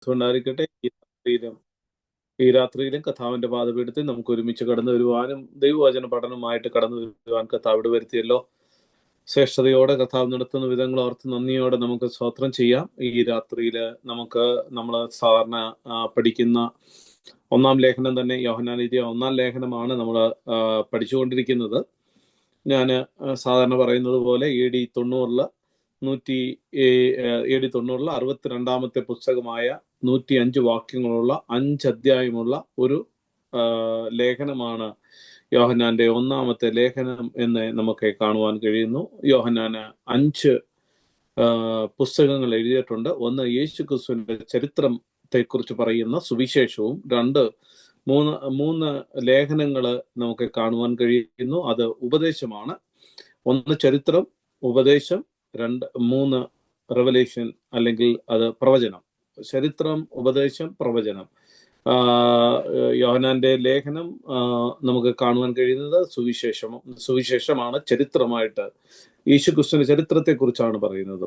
ഉണ്ടായിരിക്കട്ടെ. ഈ രാത്രിയിലും കഥാവിന്റെ പാദപീഠത്തിൽ നമുക്ക് ഒരുമിച്ച് കടന്നു വരുവാനും ദൈവവചന പഠനവുമായിട്ട് കടന്നു വരുവാൻ കഥാവ് വരുത്തിയല്ലോ. ശ്രേഷ്ഠതയോടെ കഥാവ് നടത്തുന്ന വിധങ്ങൾ ഓർത്ത് നന്ദിയോടെ നമുക്ക് സ്തോത്രം ചെയ്യാം. ഈ രാത്രിയിൽ നമ്മൾ സാധാരണ പഠിക്കുന്ന ഒന്നാം ലേഖനം തന്നെ യോഹന്നാൻ എഴുതിയ ഒന്നാം ലേഖനമാണ് നമ്മൾ പഠിച്ചുകൊണ്ടിരിക്കുന്നത്. ഞാൻ സാധാരണ പറയുന്നത് പോലെ AD 90 62 പുസ്തകമായ 105 വാക്യങ്ങളുള്ള 5 അധ്യായമുള്ള ഒരു ലേഖനമാണ് യോഹന്നാന്റെ ഒന്നാമത്തെ ലേഖനം എന്ന് നമുക്ക് കാണുവാൻ കഴിയുന്നു. യോഹന്നാന് 5 പുസ്തകങ്ങൾ എഴുതിയിട്ടുണ്ട്. ഒന്ന് യേശു ക്രിസ്തുവിന്റെ ചരിത്രത്തെക്കുറിച്ച് പറയുന്ന സുവിശേഷവും, മൂന്ന് ലേഖനങ്ങൾ നമുക്ക് കാണുവാൻ കഴിയുന്നു. അത് ഉപദേശമാണ്. ഒന്ന് ചരിത്രം, ഉപദേശം, 3 റെവലേഷൻ അല്ലെങ്കിൽ അത് പ്രവചനം. ചരിത്രം, ഉപദേശം, പ്രവചനം. യോഹന്നാന്റെ ലേഖനം നമുക്ക് കാണുവാൻ കഴിയുന്നത് സുവിശേഷമാണ്. ചരിത്രമായിട്ട് യേശുക്രിസ്തുവിന്റെ ചരിത്രത്തെക്കുറിച്ചാണ് പറയുന്നത്.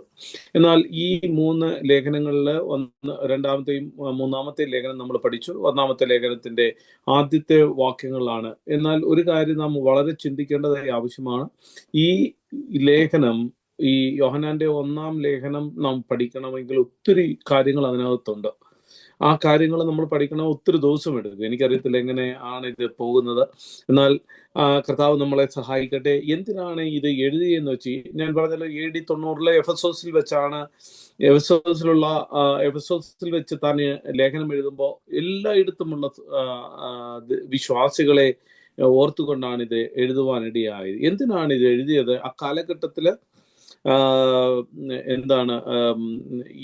എന്നാൽ ഈ 3 ലേഖനങ്ങളിൽ രണ്ടാമത്തെയും മൂന്നാമത്തെയും ലേഖനം നമ്മൾ പഠിച്ചു. ഒന്നാമത്തെ ലേഖനത്തിന്റെ ആദ്യത്തെ വാക്യങ്ങളിലാണ്. എന്നാൽ ഒരു കാര്യം നാം വളരെ ചിന്തിക്കേണ്ടതായി ആവശ്യമാണ്. ഈ ലേഖനം, ഈ യോഹന്നാന്റെ ഒന്നാം ലേഖനം നാം പഠിക്കണമെങ്കിൽ ഒത്തിരി കാര്യങ്ങൾ അതിനകത്തുണ്ട്. ആ കാര്യങ്ങൾ നമ്മൾ പഠിക്കണം, ഒത്തിരി ദിവസം എടുക്കും. എനിക്കറിയത്തില്ല എങ്ങനെയാണ് ഇത് പോകുന്നത്. എന്നാൽ കർത്താവ് നമ്മളെ സഹായിക്കട്ടെ. എന്തിനാണ് ഇത് എഴുതിയെന്ന് വെച്ച് ഞാൻ പറഞ്ഞല്ലോ, AD 90 എഫെസോസിൽ വെച്ച് താൻ ലേഖനം എഴുതുമ്പോൾ എല്ലായിടത്തുമുള്ള വിശ്വാസികളെ ഓർത്തുകൊണ്ടാണ് ഇത് എഴുതുവാനിടയായത്. എന്തിനാണ് ഇത് എഴുതിയത്? ആ കാലഘട്ടത്തില്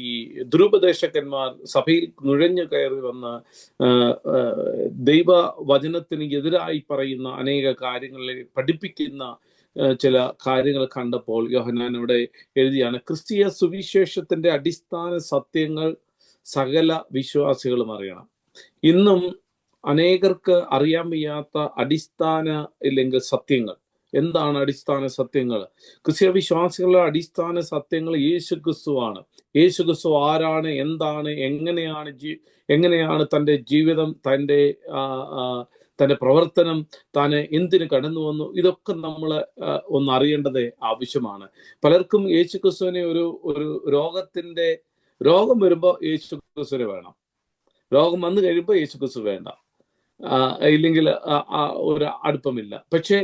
ഈ ദുരുപദേശകന്മാർ സഭയിൽ നുഴഞ്ഞു കയറി വന്ന് ദൈവവചനത്തിന് എതിരായി പറയുന്ന അനേക കാര്യങ്ങളെ പഠിപ്പിക്കുന്ന ചില കാര്യങ്ങൾ കണ്ടപ്പോൾ യോഹന്നാൻ ഇവിടെ എഴുതിയാണ്, ക്രിസ്തീയ സുവിശേഷത്തിന്റെ അടിസ്ഥാന സത്യങ്ങൾ സകല വിശ്വാസികളും അറിയണം. ഇന്നും അനേകർക്ക് അറിയാൻ വയ്യാത്ത അടിസ്ഥാന ഇല്ലെങ്കിൽ സത്യങ്ങൾ. എന്താണ് അടിസ്ഥാന സത്യങ്ങൾ? ക്രിസ്തീയ വിശ്വാസികളുടെ അടിസ്ഥാന സത്യങ്ങൾ യേശുക്രിസ്തുവാണ്. യേശുക്രിസ്തു ആരാണ്, എന്താണ്, എങ്ങനെയാണ് തൻ്റെ ജീവിതം, തൻ്റെ പ്രവർത്തനം, താൻ എന്തിന് കടന്നു വന്നു, ഇതൊക്കെ നമ്മൾ ഒന്ന് അറിയേണ്ടത് ആവശ്യമാണ്. പലർക്കും യേശുക്രിസ്തുവിനെ ഒരു രോഗം വരുമ്പോൾ യേശുക്രിസ്തുവിനെ വേണം, രോഗം വന്നു കഴിയുമ്പോൾ യേശുക്രിസ്തു വേണ്ട, ഇല്ലെങ്കിൽ ഒരു അടുപ്പമില്ല. പക്ഷേ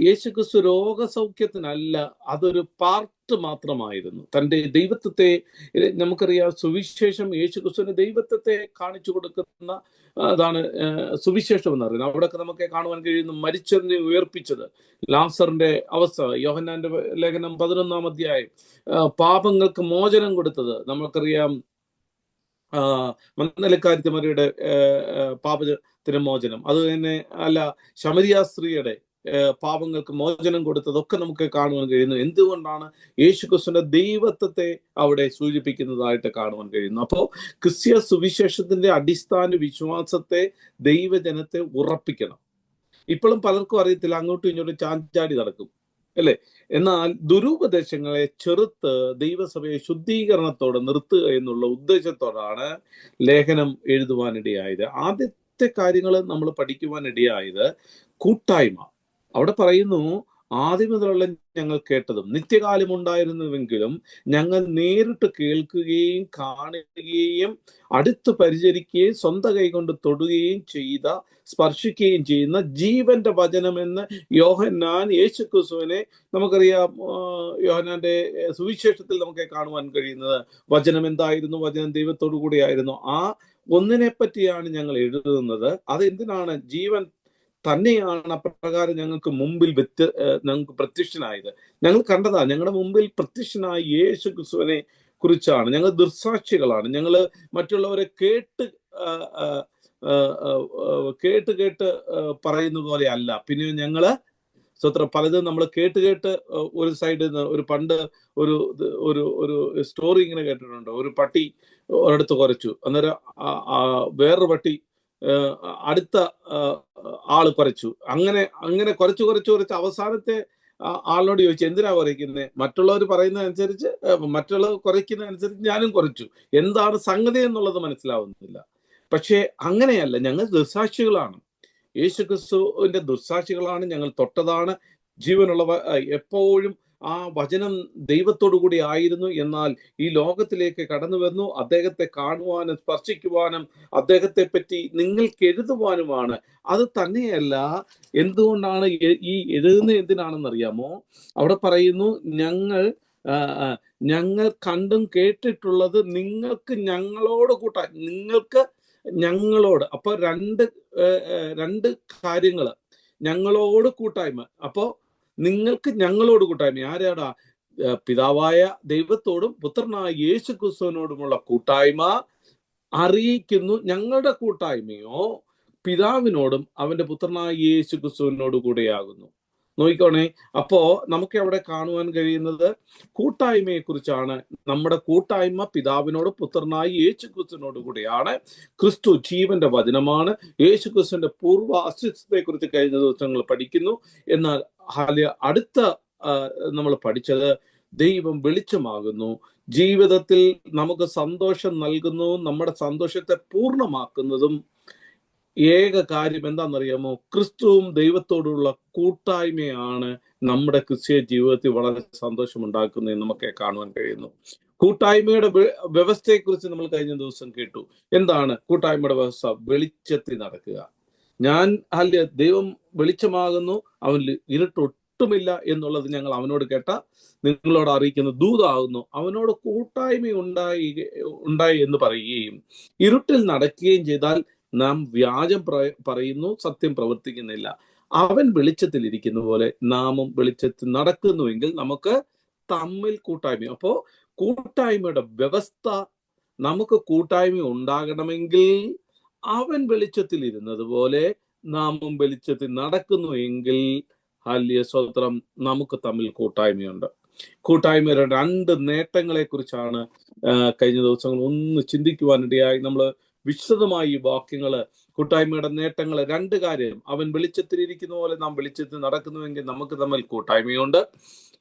യേശുക്രിസ്തു രോഗസൗഖ്യത്തിനല്ല, അതൊരു പാർട്ട് മാത്രമായിരുന്നു. തൻ്റെ ദൈവത്വത്തെ, നമുക്കറിയാം, സുവിശേഷം യേശുക്രിസ്തുവിന്റെ ദൈവത്വത്തെ കാണിച്ചു കൊടുക്കുന്ന അതാണ് സുവിശേഷം എന്ന് പറയുന്നത്. അവിടെയൊക്കെ നമുക്ക് കാണുവാൻ കഴിയുന്നു മരിച്ചതിനെ ഉയർപ്പിച്ചത്, ലാസറിന്റെ അവസ്ഥ, യോഹന്നാന്റെ ലേഖനം 11-ാം അധ്യായം, പാപങ്ങൾക്ക് മോചനം കൊടുത്തത് നമുക്കറിയാം. മന്നലക്കാരിത്തമരിയുടെ പാപത്തിന് മോചനം, അത് തന്നെ അല്ല, ശമരിയ സ്ത്രീയുടെ പാപങ്ങൾക്ക് മോചനം കൊടുത്തതൊക്കെ നമുക്ക് കാണുവാൻ കഴിയുന്നു. എന്തുകൊണ്ടാണ്? യേശുക്രിസ്തുവിന്റെ ദൈവത്വത്തെ അവിടെ സൂചിപ്പിക്കുന്നതായിട്ട് കാണുവാൻ കഴിയുന്നു. അപ്പോൾ ക്രിസ്തീയ സുവിശേഷത്തിന്റെ അടിസ്ഥാന വിശ്വാസത്തെ, ദൈവജനത്തെ ഉറപ്പിക്കണം. ഇപ്പോഴും പലർക്കും അറിയത്തില്ല, അങ്ങോട്ടും ഇങ്ങോട്ടും ചാഞ്ചാടി നടക്കും, അല്ലേ? എന്നാൽ ദുരുപദേശങ്ങളെ ചെറുത്ത് ദൈവസഭയെ ശുദ്ധീകരണത്തോടെ നിർത്തുക എന്നുള്ള ഉദ്ദേശത്തോടാണ് ലേഖനം എഴുതുവാനിടയായത്. ആദ്യത്തെ കാര്യങ്ങൾ നമ്മൾ പഠിക്കുവാനിടയായത് കൂട്ടായ്മ. അവിടെ പറയുന്നു, ആദ്യം മുതലുള്ള ഞങ്ങൾ കേട്ടതും നിത്യകാലം ഉണ്ടായിരുന്നുവെങ്കിലും ഞങ്ങൾ നേരിട്ട് കേൾക്കുകയും കാണുകയും അടുത്ത് പരിചരിക്കുകയും സ്വന്തം കൈകൊണ്ട് തൊടുകയും സ്പർശിക്കുകയും ചെയ്യുന്ന ജീവന്റെ വചനമെന്ന് യോഹന്നാൻ യേശുക്രിസ്തുവിനെ, നമുക്കറിയാം, യോഹന്നാന്റെ സുവിശേഷത്തിൽ നമുക്ക് കാണുവാൻ കഴിയുന്നത് വചനം എന്തായിരുന്നു? വചനം ദൈവത്തോടു കൂടിയായിരുന്നു. ആ ഒന്നിനെ പറ്റിയാണ് ഞങ്ങൾ എഴുതുന്നത്. അതെന്തിനാണ്? ജീവൻ തന്നെയാണ് അപ്രകാരം ഞങ്ങൾക്ക് പ്രത്യക്ഷനായത്. ഞങ്ങൾ കണ്ടതാ, ഞങ്ങളുടെ മുമ്പിൽ പ്രത്യക്ഷനായ യേശു ക്രിസ്തുവിനെ കുറിച്ചാണ്. ഞങ്ങൾ ദൃസാക്ഷികളാണ്. ഞങ്ങൾ മറ്റുള്ളവരെ കേട്ട് പറയുന്ന പോലെ അല്ല. പിന്നെ ഞങ്ങള് പലതും നമ്മൾ കേട്ട് ഒരു സൈഡിൽ നിന്ന് ഒരു സ്റ്റോറി ഇങ്ങനെ കേട്ടിട്ടുണ്ട്. ഒരു പട്ടി ഒരിടത്ത് കുറച്ചു, അന്നേരം വേറൊരു പട്ടി അടുത്ത ആള് കുറച്ചു, അങ്ങനെ കുറച്ച് അവസാനത്തെ ആളിനോട് ചോദിച്ചു, എന്തിനാ കുറയ്ക്കുന്നത്? മറ്റുള്ളവർ പറയുന്നതനുസരിച്ച്, മറ്റുള്ളവർ കുറയ്ക്കുന്നതനുസരിച്ച് ഞാനും കുറച്ചു. എന്താണ് സംഗതി എന്നുള്ളത് മനസ്സിലാവുന്നില്ല. പക്ഷേ അങ്ങനെയല്ല, ഞങ്ങൾ ദൃസാക്ഷികളാണ്, യേശുക്രിസ്തുവിന്റെ ദൃസാക്ഷികളാണ്. ഞങ്ങൾ തൊട്ടതാണ് ജീവനുള്ളവ. എപ്പോഴും ആ വചനം ദൈവത്തോടു കൂടി ആയിരുന്നു. എന്നാൽ ഈ ലോകത്തിലേക്ക് കടന്നു വന്നു. അദ്ദേഹത്തെ കാണുവാനും സ്പർശിക്കുവാനും അദ്ദേഹത്തെ പറ്റി നിങ്ങൾക്ക് എഴുതുവാനുമാണ്. അത് തന്നെയല്ല, എന്തുകൊണ്ടാണ് ഈ എഴുതുന്നത് എന്തിനാണെന്നറിയാമോ? അവിടെ പറയുന്നു, ഞങ്ങൾ കണ്ടും കേട്ടിട്ടുള്ളത് നിങ്ങൾക്ക് ഞങ്ങളോട് കൂട്ടാൻ, നിങ്ങൾക്ക് ഞങ്ങളോട്. അപ്പൊ രണ്ട് കാര്യങ്ങൾ, ഞങ്ങളോട് കൂട്ടായ്മ. അപ്പോ നിങ്ങൾക്ക് ഞങ്ങളോട് കൂട്ടായ്മ. ആരാടാ? പിതാവായ ദൈവത്തോടും പുത്രനായ യേശു ക്രിസ്തുവിനോടുമുള്ള കൂട്ടായ്മ അറിയിക്കുന്നു. ഞങ്ങളുടെ കൂട്ടായ്മയോ പിതാവിനോടും അവന്റെ പുത്രനായ യേശു ക്രിസ്തുവിനോട് കൂടെയാകുന്നു. നോക്കിക്കോണേ, അപ്പോ നമുക്ക് അവിടെ കാണുവാൻ കഴിയുന്നത് കൂട്ടായ്മയെ കുറിച്ചാണ്. നമ്മുടെ കൂട്ടായ്മ പിതാവിനോട് പുത്രനായ യേശു ക്രിസ്തുവിനോട് കൂടിയാണ്. ക്രിസ്തു ജീവന്റെ വചനമാണ്. യേശു ക്രിസ്തുവിന്റെ പൂർവ്വ അസ്തിത്വത്തെ കുറിച്ച് കഴിഞ്ഞ ദിവസങ്ങൾ പഠിക്കുന്നു. എന്നാൽ അടുത്ത നമ്മൾ പഠിച്ചത് ദൈവം വെളിച്ചമാകുന്നു, ജീവിതത്തിൽ നമുക്ക് സന്തോഷം നൽകുന്നു, നമ്മുടെ സന്തോഷത്തെ പൂർണ്ണമാക്കുന്നതും ഏക കാര്യം എന്താണെന്നറിയാമോ? ക്രിസ്തുവും ദൈവത്തോടുള്ള കൂട്ടായ്മയാണ് നമ്മുടെ ക്രിസ്തീയ ജീവിതത്തിൽ വളരെ സന്തോഷമുണ്ടാക്കുന്നതെന്ന് നമുക്ക് കാണുവാൻ കഴിയുന്നു. കൂട്ടായ്മയുടെ വ്യവസ്ഥയെക്കുറിച്ച് നമ്മൾ കഴിഞ്ഞ ദിവസം കേട്ടു. എന്താണ് കൂട്ടായ്മയുടെ വ്യവസ്ഥ? വെളിച്ചത്തിൽ നടക്കുക. ദൈവം വെളിച്ചമാകുന്നു, അവനിൽ ഇരുട്ടൊട്ടുമില്ല എന്നുള്ളത് ഞങ്ങൾ അവനോട് കേട്ട നിങ്ങളോട് അറിയിക്കുന്നു. ദൂതാകുന്നു, അവനോട് കൂട്ടായ്മ ഉണ്ടായി എന്ന് പറയുകയും ഇരുട്ടിൽ നടക്കുകയും ചെയ്താൽ നാം വ്യാജം പറയുന്നു, സത്യം പ്രവർത്തിക്കുന്നില്ല. അവൻ വെളിച്ചത്തിൽ ഇരിക്കുന്ന പോലെ നാമും വെളിച്ചത്തിൽ നടക്കുന്നുവെങ്കിൽ നമുക്ക് തമ്മിൽ കൂട്ടായ്മ. അപ്പോ കൂട്ടായ്മയുടെ വ്യവസ്ഥ, നമുക്ക് കൂട്ടായ്മ ഉണ്ടാകണമെങ്കിൽ അവൻ വെളിച്ചത്തിൽ ഇരുന്നത് പോലെ നാമും വെളിച്ചത്തിൽ നടക്കുന്നു എങ്കിൽ സ്വത്രം നമുക്ക് തമ്മിൽ കൂട്ടായ്മയുണ്ട്. കൂട്ടായ്മയുടെ രണ്ട് നേട്ടങ്ങളെ കുറിച്ചാണ് കഴിഞ്ഞ ദിവസങ്ങൾ ഒന്ന് ചിന്തിക്കുവാനിടയായി. നമ്മൾ വിശദമായി ഈ വാക്യങ്ങള്, കൂട്ടായ്മയുടെ നേട്ടങ്ങള്, രണ്ട് കാര്യം. അവൻ വെളിച്ചത്തിൽ ഇരിക്കുന്ന പോലെ നാം വെളിച്ചത്തിൽ നടക്കുന്നുവെങ്കിൽ നമുക്ക് തമ്മിൽ കൂട്ടായ്മയുണ്ട്.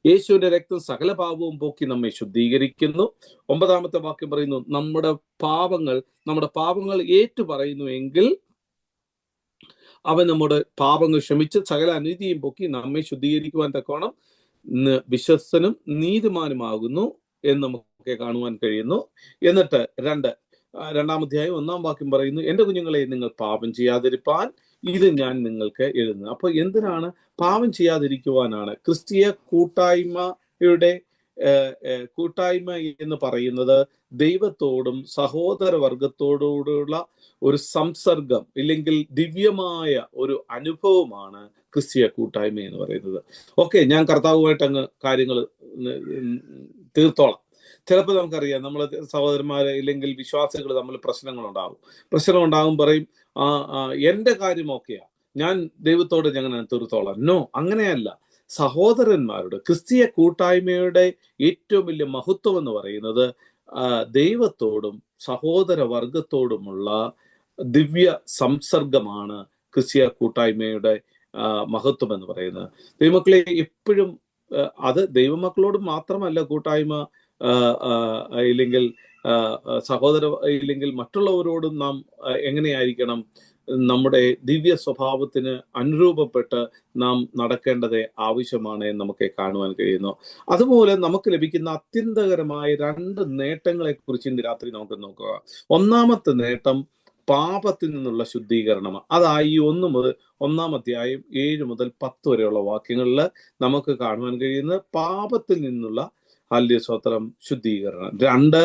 യേശുവിന്റെ രക്തം സകല പാപവും പോക്കി നമ്മെ ശുദ്ധീകരിക്കുന്നു. 9-ാമത്തെ വാക്യം പറയുന്നു, നമ്മുടെ പാപങ്ങൾ ഏറ്റു പറയുന്നു എങ്കിൽ അവൻ നമ്മുടെ പാപങ്ങൾ ക്ഷമിച്ച് സകല അനീതിയും പോക്കി നമ്മെ ശുദ്ധീകരിക്കുവാൻ തക്കോണം വിശ്വസ്തനും നീതിമാനുമാകുന്നു എന്ന് നമുക്ക് കാണുവാൻ കഴിയുന്നു. എന്നിട്ട് 2-ാം അധ്യായം 1-ാം വാക്യം പറയുന്നു, എന്റെ കുഞ്ഞുങ്ങളെ നിങ്ങൾ പാപം ചെയ്യാതിരിപ്പാൻ ഇത് ഞാൻ നിങ്ങൾക്ക് എഴുതുന്നു. അപ്പൊ എന്തിനാണ്? പാപം ചെയ്യാതിരിക്കുവാനാണ്. ക്രിസ്തീയ കൂട്ടായ്മയുടെ കൂട്ടായ്മ എന്ന് പറയുന്നത് ദൈവത്തോടും സഹോദര വർഗത്തോടുള്ള ഒരു സംസർഗം, ഇല്ലെങ്കിൽ ദിവ്യമായ ഒരു അനുഭവമാണ് ക്രിസ്തീയ കൂട്ടായ്മ എന്ന് പറയുന്നത്. ഓക്കെ, ഞാൻ കർത്താവുമായിട്ട് അങ്ങ് കാര്യങ്ങൾ തീർത്തോളാം. ചിലപ്പോൾ നമുക്കറിയാം, നമ്മൾ സഹോദരന്മാരെ ഇല്ലെങ്കിൽ വിശ്വാസികൾ തമ്മിൽ പ്രശ്നം ഉണ്ടാകും, പറയും എന്റെ കാര്യം ഓക്കെയാ, ഞാൻ ദൈവത്തോട് ഞങ്ങൾ തീർത്തോളാം. നോ, അങ്ങനെയല്ല. സഹോദരന്മാരുടെ ക്രിസ്തീയ കൂട്ടായ്മയുടെ ഏറ്റവും വലിയ മഹത്വം എന്ന് പറയുന്നത് ദൈവത്തോടും സഹോദര വർഗത്തോടുമുള്ള ദിവ്യ സംസർഗമാണ് ക്രിസ്തീയ കൂട്ടായ്മയുടെ മഹത്വം എന്ന് പറയുന്നത്. ദൈവമക്കളെ, എപ്പോഴും അത് ദൈവമക്കളോട് മാത്രമല്ല കൂട്ടായ്മ, ഇല്ലെങ്കിൽ ഇല്ലെങ്കിൽ മറ്റുള്ളവരോടും നാം എങ്ങനെയായിരിക്കണം? നമ്മുടെ ദിവ്യ സ്വഭാവത്തിന് അനുരൂപപ്പെട്ട് നാം നടക്കേണ്ടത് ആവശ്യമാണ് എന്ന് നമുക്ക് കാണുവാൻ കഴിയുന്നു. അതുപോലെ നമുക്ക് ലഭിക്കുന്ന അത്യന്തകരമായ 2 നേട്ടങ്ങളെ കുറിച്ച് ഇന്ന് രാത്രി നമുക്ക് നോക്കുക. 1-ാമത്തെ നേട്ടം പാപത്തിൽ നിന്നുള്ള ശുദ്ധീകരണമാണ്. അതായി 1-ാം അധ്യായം 7 മുതൽ 10 വരെയുള്ള വാക്യങ്ങളിൽ നമുക്ക് കാണുവാൻ കഴിയുന്നത് പാപത്തിൽ നിന്നുള്ള സ്വത്രം ശുദ്ധീകരണം. 2,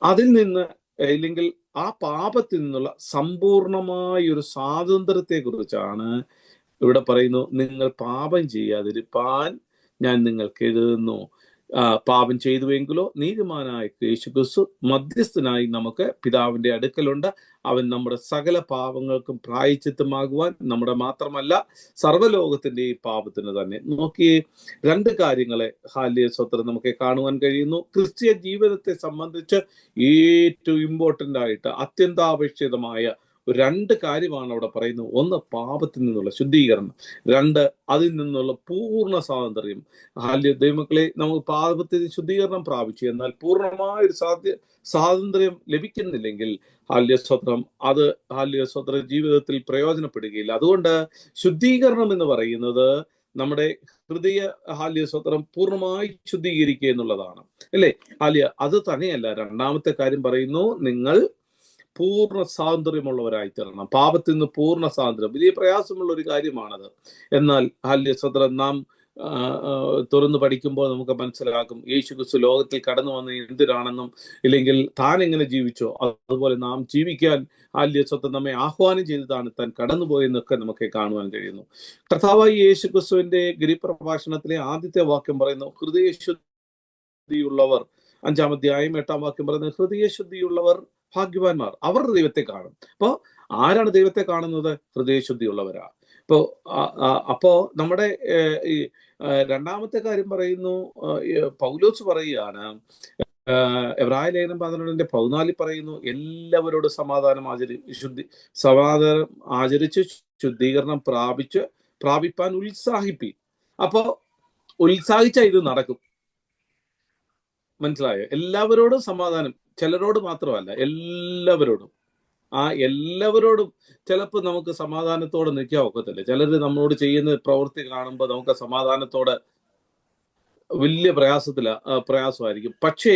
അതിൽ നിന്ന് ഇല്ലെങ്കിൽ ആ പാപത്തിൽ നിന്നുള്ള സമ്പൂർണമായ ഒരു സ്വാതന്ത്ര്യത്തെ കുറിച്ചാണ് ഇവിടെ പറയുന്നു. നിങ്ങൾ പാപം ചെയ്യാതിരിപ്പാൻ ഞാൻ നിങ്ങൾക്ക് എഴുതുന്നു. പാപം ചെയ്തുവെങ്കിലോ നീതിമാനായ യേശുക്രിസ്തു മധ്യസ്ഥനായി നമുക്ക് പിതാവിന്റെ അടുക്കലുണ്ട്. അവൻ നമ്മുടെ സകല പാപങ്ങൾക്കും പ്രായശ്ചിത്തമാകുവാൻ, നമ്മുടെ മാത്രമല്ല സർവ്വലോകത്തിന്റെ ഈ പാപത്തിന് തന്നെ. നോക്കി, 2 കാര്യങ്ങളെ സ്വത്രം നമുക്ക് കാണുവാൻ കഴിയുന്നു. ക്രിസ്തീയ ജീവിതത്തെ സംബന്ധിച്ച് ഏറ്റവും ഇമ്പോർട്ടൻ്റ് ആയിട്ട് അത്യന്താപേക്ഷിതമായ രണ്ട് കാര്യമാണ് അവിടെ പറയുന്നത്. ഒന്ന്, പാപത്തിൽ നിന്നുള്ള ശുദ്ധീകരണം. രണ്ട്, അതിൽ നിന്നുള്ള പൂർണ്ണ സ്വാതന്ത്ര്യം. ദൈവമക്കളെ, നമുക്ക് പാപത്തിൽ ശുദ്ധീകരണം പ്രാപിച്ചു, എന്നാൽ പൂർണ്ണമായ ഒരു സ്വാതന്ത്ര്യം ലഭിക്കുന്നില്ലെങ്കിൽ സ്വത്രം അത് സ്വത്രം ജീവിതത്തിൽ പ്രയോജനപ്പെടുകയില്ല. അതുകൊണ്ട് ശുദ്ധീകരണം എന്ന് പറയുന്നത് നമ്മുടെ ഹൃദയ സ്വത്രം പൂർണ്ണമായി ശുദ്ധീകരിക്കുക എന്നുള്ളതാണ്, അല്ലേ? അത് തന്നെയല്ല, രണ്ടാമത്തെ കാര്യം പറയുന്നു, നിങ്ങൾ പൂർണ്ണ സ്വാതന്ത്ര്യമുള്ളവരായി തീരണം. പാപത്തിൽ നിന്ന് പൂർണ്ണ സ്വാതന്ത്ര്യം വലിയ പ്രയാസമുള്ള ഒരു കാര്യമാണത്. എന്നാൽ സ്വത്രം നാം തുറന്നു പഠിക്കുമ്പോൾ നമുക്ക് മനസ്സിലാക്കും, യേശു ക്രിസ്തു ലോകത്തിൽ കടന്നു വന്ന എന്തിനാണെന്നും, ഇല്ലെങ്കിൽ താൻ എങ്ങനെ ജീവിച്ചോ അതുപോലെ നാം ജീവിക്കാൻ സ്വത്രം നമ്മെ ആഹ്വാനം ചെയ്തതാണ്, താൻ കടന്നുപോയെന്നൊക്കെ നമുക്ക് കാണുവാൻ കഴിയുന്നു. കർത്താവായ യേശു ക്രിസ്തുവിന്റെ ഗിരിപ്രഭാഷണത്തിലെ ആദ്യത്തെ വാക്യം പറയുന്നു, ഹൃദയശുദ്ധിയുള്ളവർ, 5-ാം അധ്യായം 8-ാം വാക്യം പറയുന്നത്, ഹൃദയശുദ്ധിയുള്ളവർ ഭാഗ്യവാന്മാർ, അവർ ദൈവത്തെ കാണും. അപ്പോ ആരാണ് ദൈവത്തെ കാണുന്നത്? ഹൃദയശുദ്ധിയുള്ളവരാ. അപ്പോ നമ്മുടെ ഈ രണ്ടാമത്തെ കാര്യം പറയുന്നു, പൗലോസ് പറയുകയാണ്, എബ്രായ ലേഖനം 12:14 പറയുന്നു, എല്ലാവരോടും സമാധാനം ആചരിച്ച് ശുദ്ധീകരണം പ്രാപിപ്പാൻ ഉത്സാഹിപ്പി. അപ്പോ ഉത്സാഹിച്ച ഇത് നടക്കും. മനസ്സിലായോ? എല്ലാവരോടും സമാധാനം, ചിലരോട് മാത്രമല്ല, എല്ലാവരോടും. എല്ലാവരോടും ചിലപ്പോൾ നമുക്ക് സമാധാനത്തോടെ നിൽക്കാൻ ഒക്കത്തില്ല. ചിലർ നമ്മളോട് ചെയ്യുന്ന പ്രവൃത്തി കാണുമ്പോൾ നമുക്ക് സമാധാനത്തോടെ വലിയ പ്രയാസമായിരിക്കും. പക്ഷേ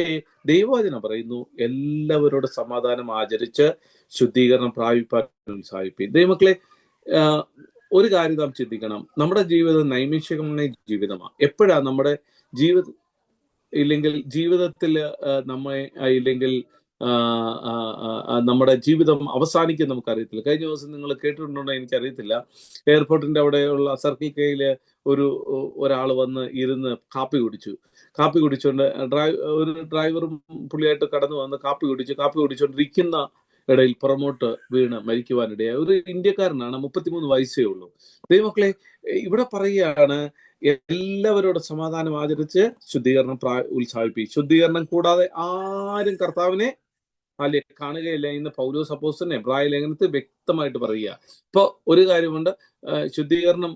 ദൈവവചനം പറയുന്നു, എല്ലാവരോടും സമാധാനം ആചരിച്ച് ശുദ്ധീകരണം പ്രാപിപ്പാൻ ഉത്സാഹിപ്പിക്കും. ദൈവമക്കളെ, ഒരു കാര്യം നാം ചിന്തിക്കണം, നമ്മുടെ ജീവിതം നൈമിഷികമായ ജീവിതമാണ്. എപ്പോഴാണ് നമ്മുടെ ജീവിതത്തിൽ നമ്മുടെ ജീവിതം അവസാനിക്കും നമുക്കറിയത്തില്ല. കഴിഞ്ഞ ദിവസം നിങ്ങൾ കേട്ടിട്ടുണ്ടോ എനിക്കറിയത്തില്ല, എയർപോർട്ടിന്റെ അവിടെയുള്ള സർക്കിൾ കെയിൽ ഒരാൾ വന്ന് ഇരുന്ന് കാപ്പി കുടിച്ചുകൊണ്ട് ഒരു ഡ്രൈവറും പുള്ളിയായിട്ട് കടന്നു വന്ന് കാപ്പി കുടിച്ചുകൊണ്ടിരിക്കുന്ന ഇടയിൽ പുറമോട്ട് വീണ് മരിക്കുവാനിടയായി. ഒരു ഇന്ത്യക്കാരനാണ്, 33 വയസ്സേ ഉള്ളൂ. ദൈവമക്കളെ, ഇവിടെ പറയുകയാണ്, എല്ലാവരോടും സമാധാനം ആചരിച്ച് ശുദ്ധീകരണം ഉത്സാഹിപ്പിക്കും. ശുദ്ധീകരണം കൂടാതെ ആരും കർത്താവിനെ കാണുകയില്ല എന്ന് പൗലോസ് അപ്പോസ്തലൻ എബ്രായ ലേഖനത്തിൽ വ്യക്തമായിട്ട് പറയുക. ഇപ്പൊ ഒരു കാര്യമുണ്ട്, ശുദ്ധീകരണം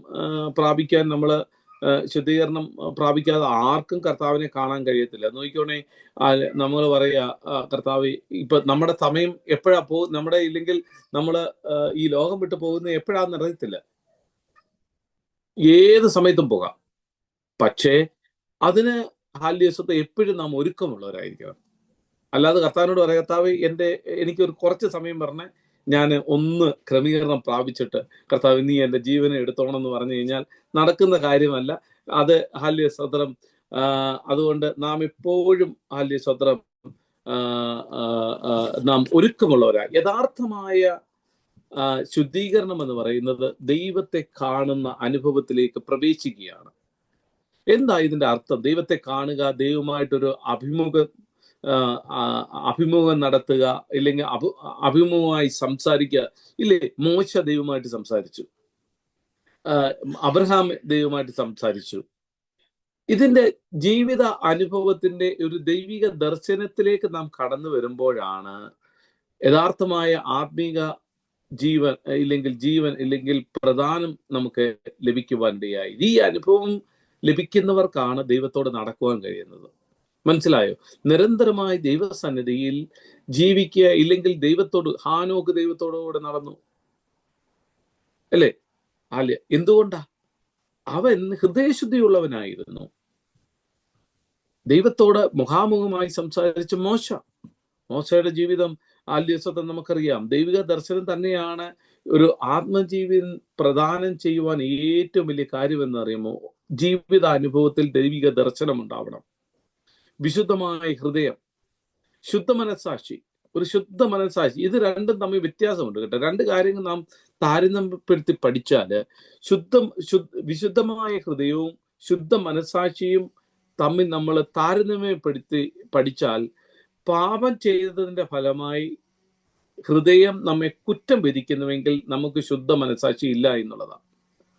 പ്രാപിക്കാതെ ആർക്കും കർത്താവിനെ കാണാൻ കഴിയത്തില്ല. നോക്കിക്കോണേ, നമ്മൾ പറയുക, കർത്താവ് ഇപ്പൊ നമ്മുടെ സമയം എപ്പോഴാ ഇല്ലെങ്കിൽ നമ്മൾ ഈ ലോകം വിട്ടു പോകുന്നത് എപ്പോഴാന്ന് അറിയത്തില്ല. ഏത് സമയത്തും പോകാം. പക്ഷേ അതിന് സ്വത്ത് എപ്പോഴും നാം ഒരുക്കമുള്ളവരായിരിക്കണം. അല്ലാതെ കർത്താവിനോട് പറയാം, കർത്താവ് എനിക്കൊരു കുറച്ച് സമയം പറഞ്ഞ് ഞാൻ ഒന്ന് ക്രമീകരണം പ്രാപിച്ചിട്ട് കർത്താവ് നീ എൻ്റെ ജീവനെ എടുത്തോണം എന്ന് പറഞ്ഞു കഴിഞ്ഞാൽ നടക്കുന്ന കാര്യമല്ല അത്. സ്വത്രം അതുകൊണ്ട് നാം എപ്പോഴും സ്വത്രം നാം ഒരുക്കമുള്ളവരാ. യഥാർത്ഥമായ ശുദ്ധീകരണം എന്ന് പറയുന്നത് ദൈവത്തെ കാണുന്ന അനുഭവത്തിലേക്ക് പ്രവേശിക്കുകയാണ്. എന്താ ഇതിന്റെ അർത്ഥം? ദൈവത്തെ കാണുക, ദൈവമായിട്ടൊരു അഭിമുഖം നടത്തുക, ഇല്ലെങ്കിൽ അഭിമുഖമായി സംസാരിക്കുക. ഇല്ലേ, മോശ ദൈവമായിട്ട് സംസാരിച്ചു, അബ്രഹാം ദൈവമായിട്ട് സംസാരിച്ചു. ഇതിന്റെ ജീവിത അനുഭവത്തിന്റെ ഒരു ദൈവിക ദർശനത്തിലേക്ക് നാം കടന്നു വരുമ്പോഴാണ് യഥാർത്ഥമായ ആത്മീക ജീവൻ പ്രധാനം നമുക്ക് ലഭിക്കുവാനിടയായി. ഈ അനുഭവം ലഭിക്കുന്നവർക്കാണ് ദൈവത്തോട് നടക്കുവാൻ കഴിയുന്നത്. മനസ്സിലായോ? നിരന്തരമായി ദൈവസന്നിധിയിൽ ജീവിക്കുക, ഇല്ലെങ്കിൽ ഹാനോക്ക് ദൈവത്തോടുകൂടെ നടന്നു, അല്ലേ? എന്തുകൊണ്ടാ? അവൻ ഹൃദയശുദ്ധിയുള്ളവനായിരുന്നു. ദൈവത്തോട് മുഖാമുഖമായി സംസാരിച്ച മോശയുടെ ജീവിതം സ്വത്തം നമുക്കറിയാം. ദൈവിക ദർശനം തന്നെയാണ് ഒരു ആത്മജീവൻ പ്രദാനം ചെയ്യുവാൻ ഏറ്റവും വലിയ കാര്യമെന്ന് അറിയുമോ? ജീവിത അനുഭവത്തിൽ ദൈവിക ദർശനം ഉണ്ടാവണം. വിശുദ്ധമായ ഹൃദയം, ശുദ്ധ മനസ്സാക്ഷി, ഇത് രണ്ടും തമ്മിൽ വ്യത്യാസമുണ്ട് കേട്ടോ. രണ്ട് കാര്യങ്ങൾ നാം താരതമ്യപ്പെടുത്തി പഠിച്ചാല് വിശുദ്ധമായ ഹൃദയവും ശുദ്ധ മനസ്സാക്ഷിയും തമ്മിൽ നമ്മൾ താരതമ്യപ്പെടുത്തി പഠിച്ചാൽ പാപം ചെയ്തതിന്റെ ഫലമായി ഹൃദയം നമ്മെ കുറ്റം വിധിക്കുന്നുവെങ്കിൽ നമുക്ക് ശുദ്ധ മനസ്സാക്ഷി ഇല്ല എന്നുള്ളതാണ്.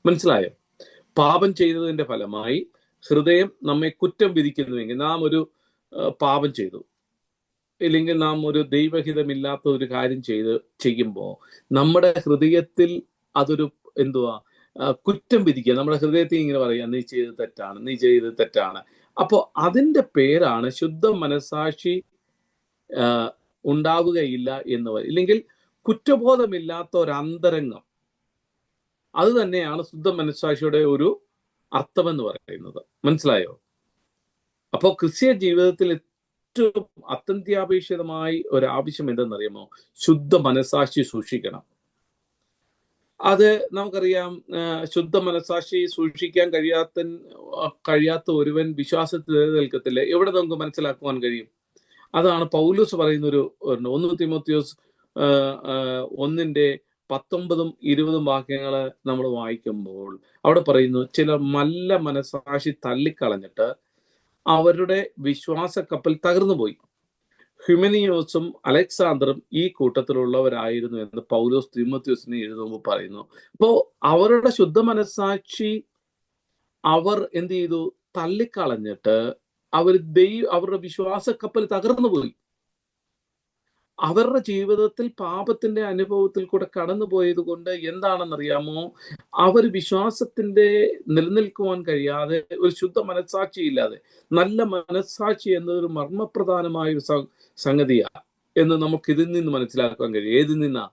മനസ്സിലായോ? പാപം ചെയ്തതിന്റെ ഫലമായി ഹൃദയം നമ്മെ കുറ്റം വിധിക്കുന്നുവെങ്കിൽ, നാം ഒരു പാപം ചെയ്തു, ഇല്ലെങ്കിൽ നാം ഒരു ദൈവഹിതമില്ലാത്ത ഒരു കാര്യം ചെയ്യുമ്പോൾ നമ്മുടെ ഹൃദയത്തിൽ അതൊരു എന്തുവാ കുറ്റം വിധിക്കുക. നമ്മുടെ ഹൃദയത്തിൽ ഇങ്ങനെ പറയുക, നീ ചെയ്ത് തെറ്റാണ്, നീ ചെയ്ത് തെറ്റാണ്. അപ്പോൾ അതിൻ്റെ പേരാണ് ശുദ്ധ മനസാക്ഷി ഉണ്ടാവുകയില്ല എന്ന് പറയും. ഇല്ലെങ്കിൽ കുറ്റബോധമില്ലാത്ത ഒരു അന്തരംഗം, അത് തന്നെയാണ് ശുദ്ധ മനസാക്ഷിയുടെ ഒരു അർത്ഥമെന്ന് പറയുന്നത്. മനസ്സിലായോ? അപ്പോൾ ക്രിസ്തീയ ജീവിതത്തിൽ ഏറ്റവും അത്യന്താപേക്ഷിതമായി ഒരാവശ്യം എന്തെന്നറിയാമോ? ശുദ്ധ മനസാക്ഷി സൂക്ഷിക്കണം. അത് നമുക്കറിയാം. ശുദ്ധ മനസാക്ഷി സൂക്ഷിക്കാൻ കഴിയാത്ത ഒരുവൻ വിശ്വാസത്തിൽ നിലനിൽക്കത്തില്ല. എവിടെ നമുക്ക് മനസ്സിലാക്കുവാൻ കഴിയും? അതാണ് പൗലോസ് പറയുന്ന ഒരു 1 തിമോത്തിയോസ് 1:19-20 വാക്യങ്ങൾ നമ്മൾ വായിക്കുമ്പോൾ അവിടെ പറയുന്നു, ചിലർ നല്ല മനസാക്ഷി തള്ളിക്കളഞ്ഞിട്ട് അവരുടെ വിശ്വാസ കപ്പൽ തകർന്നുപോയി. ഹ്യുമനിയോസും അലക്സാണ്ടറും ഈ കൂട്ടത്തിലുള്ളവരായിരുന്നു എന്ന് പൗലോസ് തിമോത്തിയോസിനെ എഴുതുമ്പോൾ പറയുന്നു. അപ്പോൾ അവരുടെ ശുദ്ധ മനസാക്ഷി അവർ എന്ത് ചെയ്തു? തള്ളിക്കളഞ്ഞിട്ട് അവരുടെ വിശ്വാസ കപ്പൽ തകർന്നുപോയി. അവരുടെ ജീവിതത്തിൽ പാപത്തിന്റെ അനുഭവത്തിൽ കൂടെ കടന്നുപോയത് കൊണ്ട് എന്താണെന്നറിയാമോ? അവർ വിശ്വാസത്തിന്റെ നിലനിൽക്കുവാൻ കഴിയാതെ, ഒരു ശുദ്ധ മനസാക്ഷി ഇല്ലാതെ, നല്ല മനസാക്ഷി എന്നതൊരു മർമ്മപ്രധാനമായ ഒരു സംഗതിയാണ് എന്ന് നമുക്ക് ഇതിൽ നിന്ന് മനസ്സിലാക്കാൻ കഴിയും. ഏതിൽ നിന്നാ?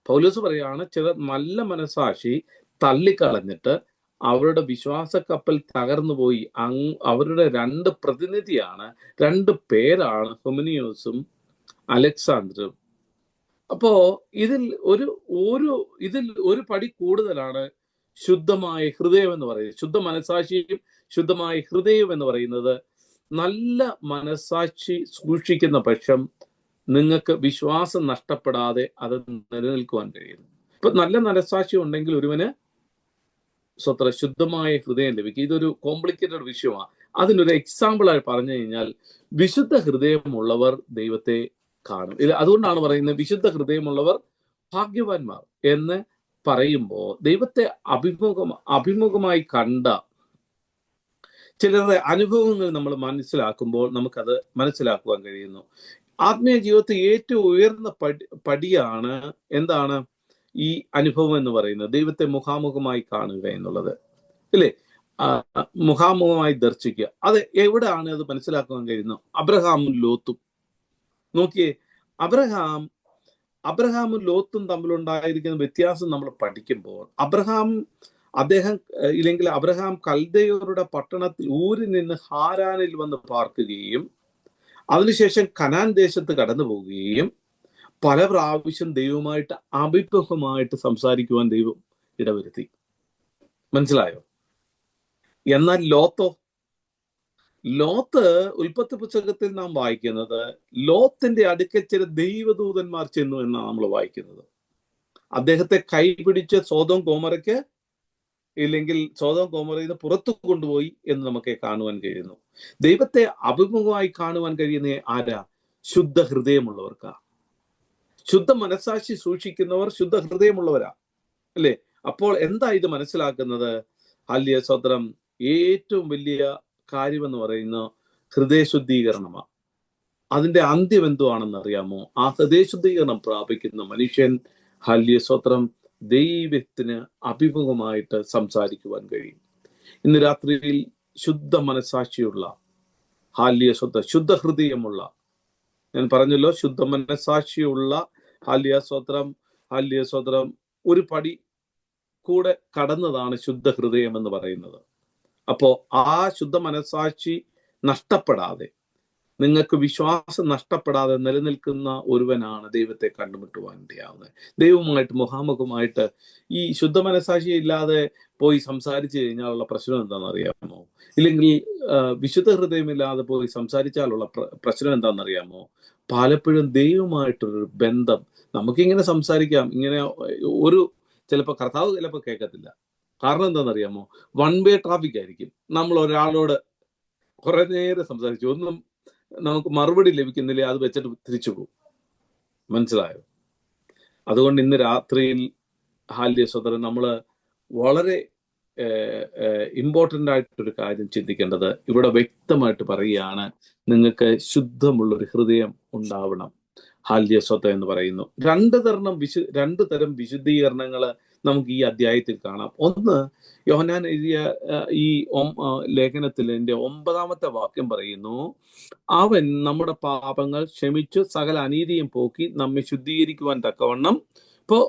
പൗലോസ് പറയാണ്, ചിലർ നല്ല മനസാക്ഷി തള്ളിക്കളഞ്ഞിട്ട് അവരുടെ വിശ്വാസ കപ്പൽ തകർന്നുപോയി. അവരുടെ 2 പ്രതിനിധിയാണ്, 2 പേരാണ് ഹ്യുമനിയോസും അലക്സാണ്ടറും. അപ്പോ ഇതിൽ ഒരു പടി കൂടുതലാണ് ശുദ്ധമായ ഹൃദയം എന്ന് പറയുന്നത്. ശുദ്ധ മനസാക്ഷിയും ശുദ്ധമായ ഹൃദയം എന്ന് പറയുന്നത്, നല്ല മനസാക്ഷി സൂക്ഷിക്കുന്ന പക്ഷം നിങ്ങൾക്ക് വിശ്വാസം നഷ്ടപ്പെടാതെ അത് നിലനിൽക്കുവാൻ കഴിയുന്നു. ഇപ്പൊ നല്ല മനസാക്ഷി ഉണ്ടെങ്കിൽ ഒരുവന് ശുദ്ധമായ ഹൃദയം ലഭിക്കും. ഇതൊരു കോംപ്ലിക്കേറ്റഡ് വിഷയമാണ്. അതിനൊരു എക്സാമ്പിളായി പറഞ്ഞു കഴിഞ്ഞാൽ, വിശുദ്ധ ഹൃദയമുള്ളവർ ദൈവത്തെ കാണും. അതുകൊണ്ടാണ് പറയുന്നത് വിശുദ്ധ ഹൃദയമുള്ളവർ ഭാഗ്യവാന്മാർ എന്ന് പറയുമ്പോൾ, ദൈവത്തെ അഭിമുഖമായി കണ്ട ചിലരുടെ അനുഭവങ്ങൾ നമ്മൾ മനസ്സിലാക്കുമ്പോൾ നമുക്കത് മനസ്സിലാക്കുവാൻ കഴിയുന്നു. ആത്മീയ ജീവിതത്തിൽ ഏറ്റവും ഉയർന്ന പടിയാണ് എന്താണ് ഈ അനുഭവം എന്ന് പറയുന്നത്? ദൈവത്തെ മുഖാമുഖമായി കാണുക എന്നുള്ളത്, അല്ലേ? മുഖാമുഖമായി ദർശിക്കുക. അത് എവിടെയാണ് അത് മനസ്സിലാക്കാൻ കഴിയുന്നത്? അബ്രഹാമും ലോത്തും. നോക്കിയേ, അബ്രഹാമും ലോത്തും തമ്മിലുണ്ടായിരിക്കുന്ന വ്യത്യാസം നമ്മൾ പഠിക്കുമ്പോൾ, അബ്രഹാം കൽദയരുടെ പട്ടണത്തിൽ ഊരിൽ നിന്ന് ഹാരാനിൽ വന്ന് പാർക്കുകയും അതിനുശേഷം കനാൻ ദേശത്ത് കടന്നു പോവുകയും പല പ്രാവശ്യം ദൈവമായിട്ട് അഭിമുഖമായിട്ട് സംസാരിക്കുവാൻ ദൈവം ഇടവരുത്തി. മനസ്സിലായോ? എന്നാൽ ലോത്ത് ഉൽപ്പത്തി പുസ്തകത്തിൽ നാം വായിക്കുന്നത്, ലോത്തിന്റെ അടുക്കൽ ചില ദൈവദൂതന്മാർ ചെന്നു എന്നാണ് നമ്മൾ വായിക്കുന്നത്. അദ്ദേഹത്തെ കൈപിടിച്ച് സോദോം ഗോമോറയ്ക്ക്, ഇല്ലെങ്കിൽ സോദോം ഗോമോറയിൽ നിന്ന് പുറത്തു കൊണ്ടുപോയി എന്ന് നമുക്ക് കാണുവാൻ കഴിയുന്നു. ദൈവത്തെ അഭിമുഖമായി കാണുവാൻ കഴിയുന്ന ആരാ? ശുദ്ധ ഹൃദയമുള്ളവർക്കാ. ശുദ്ധ മനസാക്ഷി സൂക്ഷിക്കുന്നവർ ശുദ്ധ ഹൃദയമുള്ളവരാ, അല്ലേ? അപ്പോൾ എന്താ ഇത് മനസ്സിലാക്കുന്നത്? ഹല്ലേലൂയ, സ്തോത്രം. ഏറ്റവും വലിയ കാര്യമെന്ന് പറയുന്ന ഹൃദയശുദ്ധീകരണമാണ്. അതിന്റെ അന്ത്യം എന്തുവാണെന്ന് അറിയാമോ? ആ ഹൃദയശുദ്ധീകരണം പ്രാപിക്കുന്ന മനുഷ്യൻ, ഹല്ലേലൂയ, സ്തോത്രം, ദൈവത്തിന് അഭിമുഖമായിട്ട് സംസാരിക്കുവാൻ കഴിയും. ഇന്ന് രാത്രിയിൽ ശുദ്ധ മനസാക്ഷിയുള്ള, ഹല്ലേലൂയ, സ്തോത്രം, ശുദ്ധ ഹൃദയമുള്ള, ഞാൻ പറഞ്ഞല്ലോ, ശുദ്ധ മനസാക്ഷിയുള്ള, ഹല്ലേലൂയ, സ്തോത്രം, ഹല്ലേലൂയ, സ്തോത്രം, ഒരു പടി കൂടെ കടന്നതാണ് ശുദ്ധ ഹൃദയം എന്ന് പറയുന്നത്. അപ്പോൾ ആ ശുദ്ധ മനസാക്ഷി നഷ്ടപ്പെടാതെ, നിങ്ങൾക്ക് വിശ്വാസം നഷ്ടപ്പെടാതെ നിലനിൽക്കുന്ന ഒരുവനാണ് ദൈവത്തെ കണ്ടുമുട്ടുവാൻ ഇടയാവുന്നത്. ദൈവവുമായിട്ട് മുഖാമുഖമായിട്ട് ഈ ശുദ്ധ മനസാക്ഷി ഇല്ലാതെ പോയി സംസാരിച്ചു കഴിഞ്ഞാലുള്ള പ്രശ്നം എന്താണെന്നറിയാമോ? ഇല്ലെങ്കിൽ വിശുദ്ധ ഹൃദയമില്ലാതെ പോയി സംസാരിച്ചാലുള്ള പ്രശ്നം എന്താണെന്നറിയാമോ? പലപ്പോഴും ദൈവമായിട്ടൊരു ബന്ധം, നമുക്കിങ്ങനെ സംസാരിക്കാം, ഇങ്ങനെ ചിലപ്പോൾ കർത്താവ് ചിലപ്പോൾ കേൾക്കത്തില്ല. കാരണം എന്താണെന്നറിയാമോ? 1 വേ ട്രാഫിക് ആയിരിക്കും. നമ്മൾ ഒരാളോട് കുറെ നേരം സംസാരിച്ചു, ഒന്നും നമുക്ക് മറുപടി ലഭിക്കുന്നില്ല, അത് വെച്ചിട്ട് തിരിച്ചു പോകും. മനസ്സിലായോ? അതുകൊണ്ട് ഇന്ന് രാത്രിയിൽ, ഹല്ലേലൂയ, സ്തോത്രം, നമ്മൾ വളരെ ഇമ്പോർട്ടൻ്റ് ആയിട്ടൊരു കാര്യം ചിന്തിക്കേണ്ടത്, ഇവിടെ വ്യക്തമായിട്ട് പറയുകയാണ്, നിങ്ങൾക്ക് ശുദ്ധമുള്ളൊരു ഹൃദയം ഉണ്ടാവണം. ഹാല്യസ്വത്ത എന്ന് പറയുന്നു. രണ്ട് തരം വിശുദ്ധീകരണങ്ങൾ നമുക്ക് ഈ അധ്യായത്തിൽ കാണാം. ഒന്ന്, യോഹന്നാൻ എഴുതിയ ഈ ലേഖനത്തിൽ 9-ാമത്തെ വാക്യം പറയുന്നു, അവൻ നമ്മുടെ പാപങ്ങൾ ക്ഷമിച്ചു സകല അനീതിയും പോക്കി നമ്മെ ശുദ്ധീകരിക്കുവാൻ തക്കവണ്ണം ഇപ്പോ